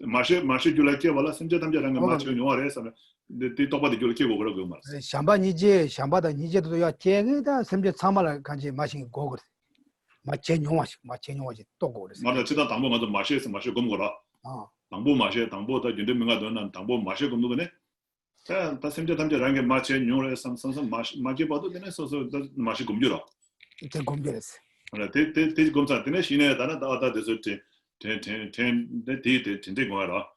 마셔 줄게 발라 심지 담자랑 마셔 요아래서 근데 또바디 줄게 고그러고 말았어. 샴바다 니제도 야 계획이다 심지 참을 간지 맛이 고거. 마체용화지 또 그랬어. 맞아, 지다 당보 가서 마셔서 마셔 검거라. 당보 마셔 당보다 윤대명가 도는 당보 마셔 검도 거네. 다 심지 담자랑 게 마체용을 삼삼 마게 봐도 되네. 소소 마셔 검주라. 이제 검주랬어. 그래, 대 검사 되네. 신에다나 다다 데서트 텐데 거라.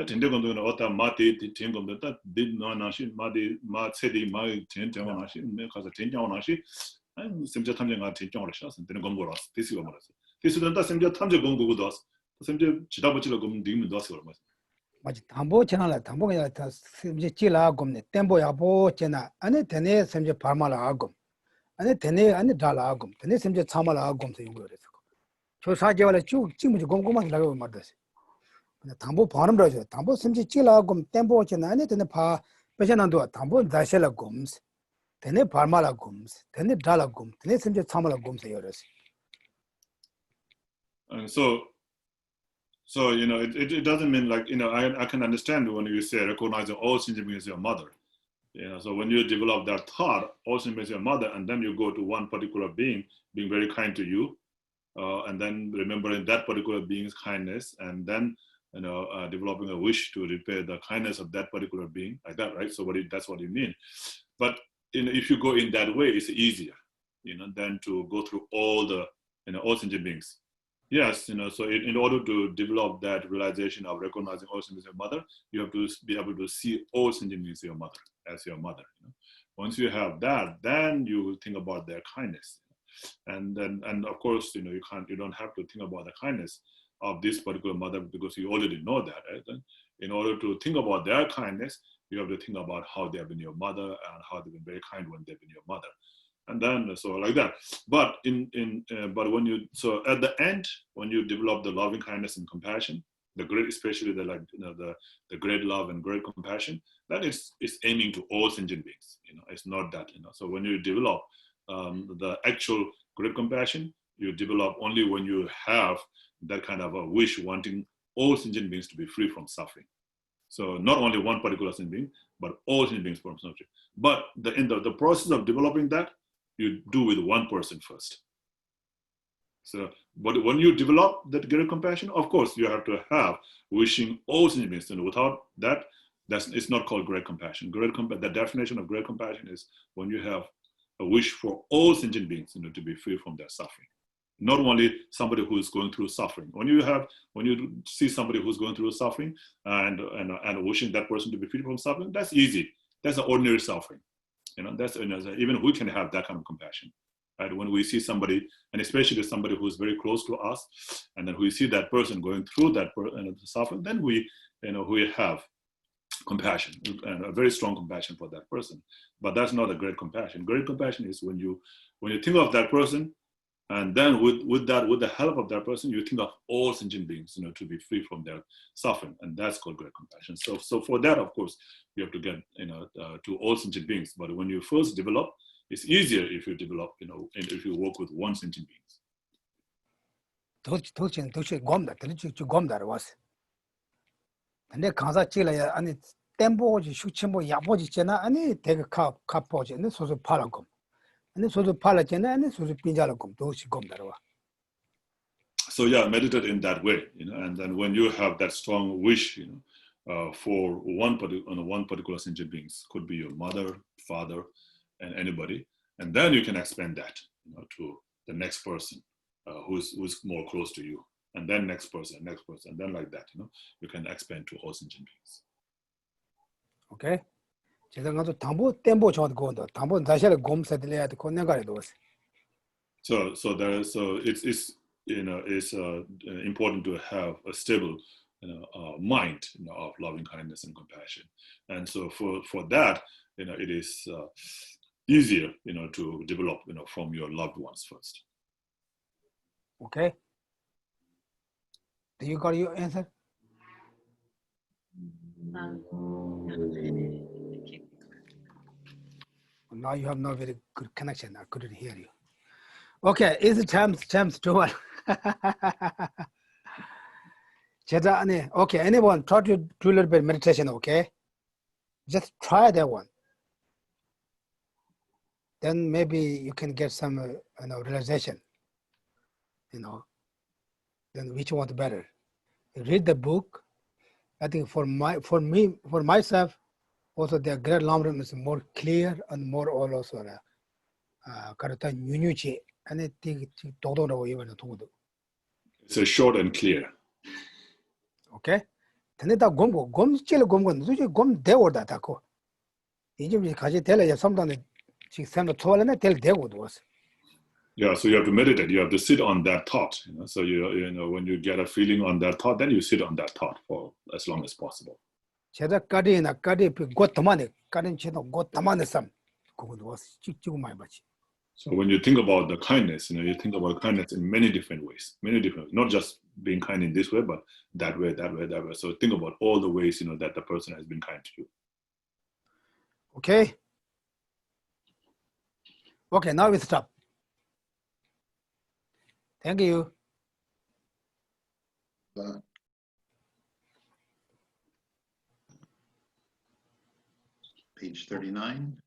텐데 검도는 어떤 마티 텐 검도 다 디노나시 마디 마체디 마이 텐정나시 네 가서 텐정나시 심지어 탐정가 대정을 하셔서 되는 공부를 왔어. 디스가 말았어. 디스는 다 심지어 탐정 공부도 왔어. 심지어 지다버치로 검 님도 왔어 그러면. 맞지. 담보 채널에 담보가 다 심지어 찔라 검네. 템보야 보 채나 안에 되네 심지어 발말아 하고. 안에 되네 안에 달아 하고. 되네 심지어 참말아 하고 서 이거 그랬어. 저 사제월에 쭉 지금 공부만 나가고 말았어. 근데 담보 발음으로 담보 심지어 찔라 하고 템보 채나 안에 되네 파 배전한도 담보 다셔라 검스. Tene parmala gums, tene dala gum, tene simje chamala gums yours. And so you know, it doesn't mean like, you know, I can understand when you say recognizing all sentient beings as your mother. You know, so when you develop that thought, all sentient beings as your mother, and then you go to one particular being being very kind to you, and then remembering that particular being's kindness, and then you know developing a wish to repay the kindness of that particular being, like that, right? So that's what you mean. But you know, if you go in that way, it's easier, you know, than to go through all the, you know, all sentient beings. Yes, you know, so in order to develop that realization of recognizing all sentient beings as your mother, you have to be able to see all sentient beings as your mother. You know? Once you have that, then you will think about their kindness, and of course, you know, you don't have to think about the kindness of this particular mother because you already know that. Right? And in order to think about their kindness, you have to think about how they have been your mother and how they've been very kind when they've been your mother, and then so like that. But but when you at the end, when you develop the loving kindness and compassion, the great, especially the like, you know, the great love and great compassion, that is aiming to all sentient beings. You know, it's not that, you know. So when you develop the actual great compassion, you develop only when you have that kind of a wish, wanting all sentient beings to be free from suffering. So not only one particular sentient being, but all sentient beings from suffering. But in the process of developing that, you do with one person first. So, but when you develop that great compassion, of course, you have to have wishing all sentient beings. And without that, it's not called great compassion. The definition of great compassion is when you have a wish for all sentient beings, you know, to be free from their suffering. not only somebody who is going through suffering. When you see somebody who's going through suffering and wishing that person to be free from suffering, that's easy. That's an ordinary suffering. That's even we can have that kind of compassion. Right? When we see somebody, and especially somebody who's very close to us, and then we see that person going through that suffering, then we have compassion, and a very strong compassion for that person. But that's not a great compassion. Great compassion is when you think of that person, and then with the help of that person, you think of all sentient beings, to be free from their suffering, and that's called great compassion. So for that, of course, you have to get to all sentient beings. But when you first develop, it's easier if you develop, if you work with one sentient beings. 도치 곰다 들지 곰다 was. 근데 강사 찔러야 아니 템보지 슈침보 야보지 있잖아. 아니 되게 카포지. 근데 소소 팔은 곰. 근데 소소 팔았잖아. 아니 소소 빈자는 곰. 도치 곰다 와. So yeah, meditate in that way, and then when you have that strong wish, for one particular sentient beings, could be your mother, father, and anybody, and then you can expand that, to the next person who's more close to you, and then next person, and then like that, you can expand to all sentient beings. Okay. 제가 가서 담보 템보 저도 고온다. 담보 다시를 곰세들려야 돼. 내가래도 왔어. So it's it's important to have a stable mind of loving kindness and compassion, and so for that it is easier to develop from your loved ones first. Okay. Do you got your answer? Now you have no very good connection. I couldn't hear you. Okay, it's James to one. Okay, anyone try to do a little bit of meditation, okay? Just try that one. Then maybe you can get some realization, then which one's better. Read the book. I think for myself, also the Great Lam-rim is more clear and more also It's a short and clear. Okay. 근데 다 곰 찔러 곰건 도저히 곰 대오다 다고. 이제 가지 될래 sometimes 지금 토할래 될 대고도 왔어. Yeah, so you have to meditate. You have to sit on that thought. So when you get a feeling on that thought, then you sit on that thought for as long as possible. 제가 까디나 까디 곧다만에 까딘 제도 곧다만에 삼 그거도 왔어. 찍고 많이 봤지. So when you think about the kindness, you think about kindness in many different ways, not just being kind in this way, but that way. So think about all the ways, that the person has been kind to you. Okay. Okay, now we stop. Thank you. Page 39.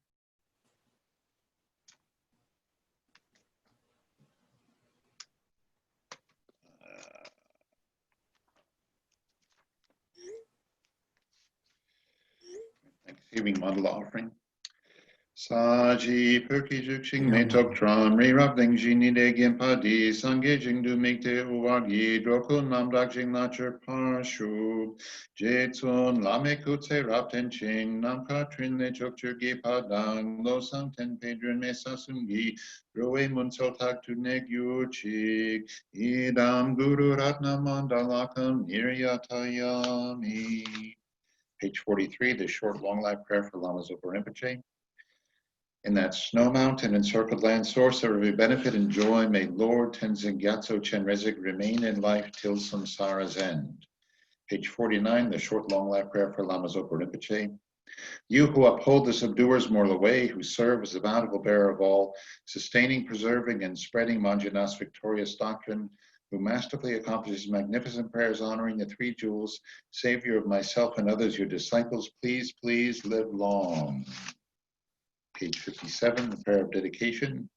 Thanksgiving model offering. Saji perki juksing me tok tram re rap deng jini de gempa di sange jing du mikte uwagi droko nam dak jing nacher parshu jetson lame kutse rap ten ching nam ka trin le chok churgi padang lo sang ten pedrin me sasungi roe mun so tak tu neg yuchik idam guru ratna mandalakam niryatayami. Page 43, the short long life prayer for Lama Zopa Rinpoche. In that snow mountain encircled land source of every benefit and joy, may Lord Tenzin Gyatso Chen Rezik remain in life till samsara's end. Page 49, the short long life prayer for Lama Zopa Rinpoche. You who uphold the subduer's moral way, who serve as the bountiful bearer of all, sustaining, preserving, and spreading Manjana's victorious doctrine, who masterfully accomplishes magnificent prayers honoring the three jewels, Savior of myself and others, your disciples, please, please live long. Page 57, the prayer of dedication.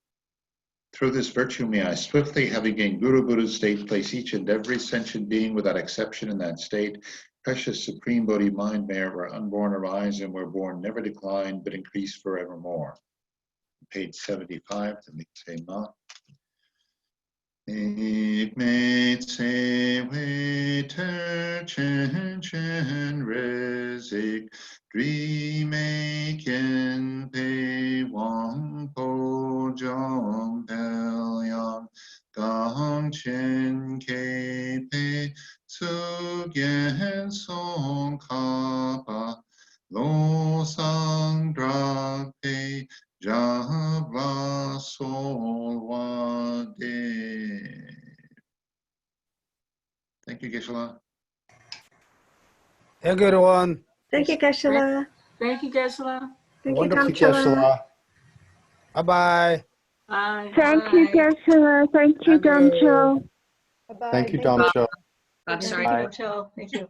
Through this virtue may I swiftly, having gained Guru Buddha's state, place each and every sentient being without exception in that state. Precious Supreme Bodhi mind, may our unborn arise and where born never decline, but increase forevermore. Page 75, the Miksema. Ik meet se we ter chen chen rezik dri me kien pe wang po jong pel yang gong chen ke pe su gen song kapa lo sang drak pe Java Solwa De. Thank you, Geshe-la. Thank you, everyone. Thank you, Geshe-la. Thank you, Geshe-la. Thank you, Wonderful Jangchub. Geshe-la. Bye-bye. Bye. Thank you, Geshe-la. Thank you, Thank you. Jangchub. Bye-bye. Thank you, Thank you. Damsho. I'm Thank sorry. you, Bye. Jangchub. Thank you.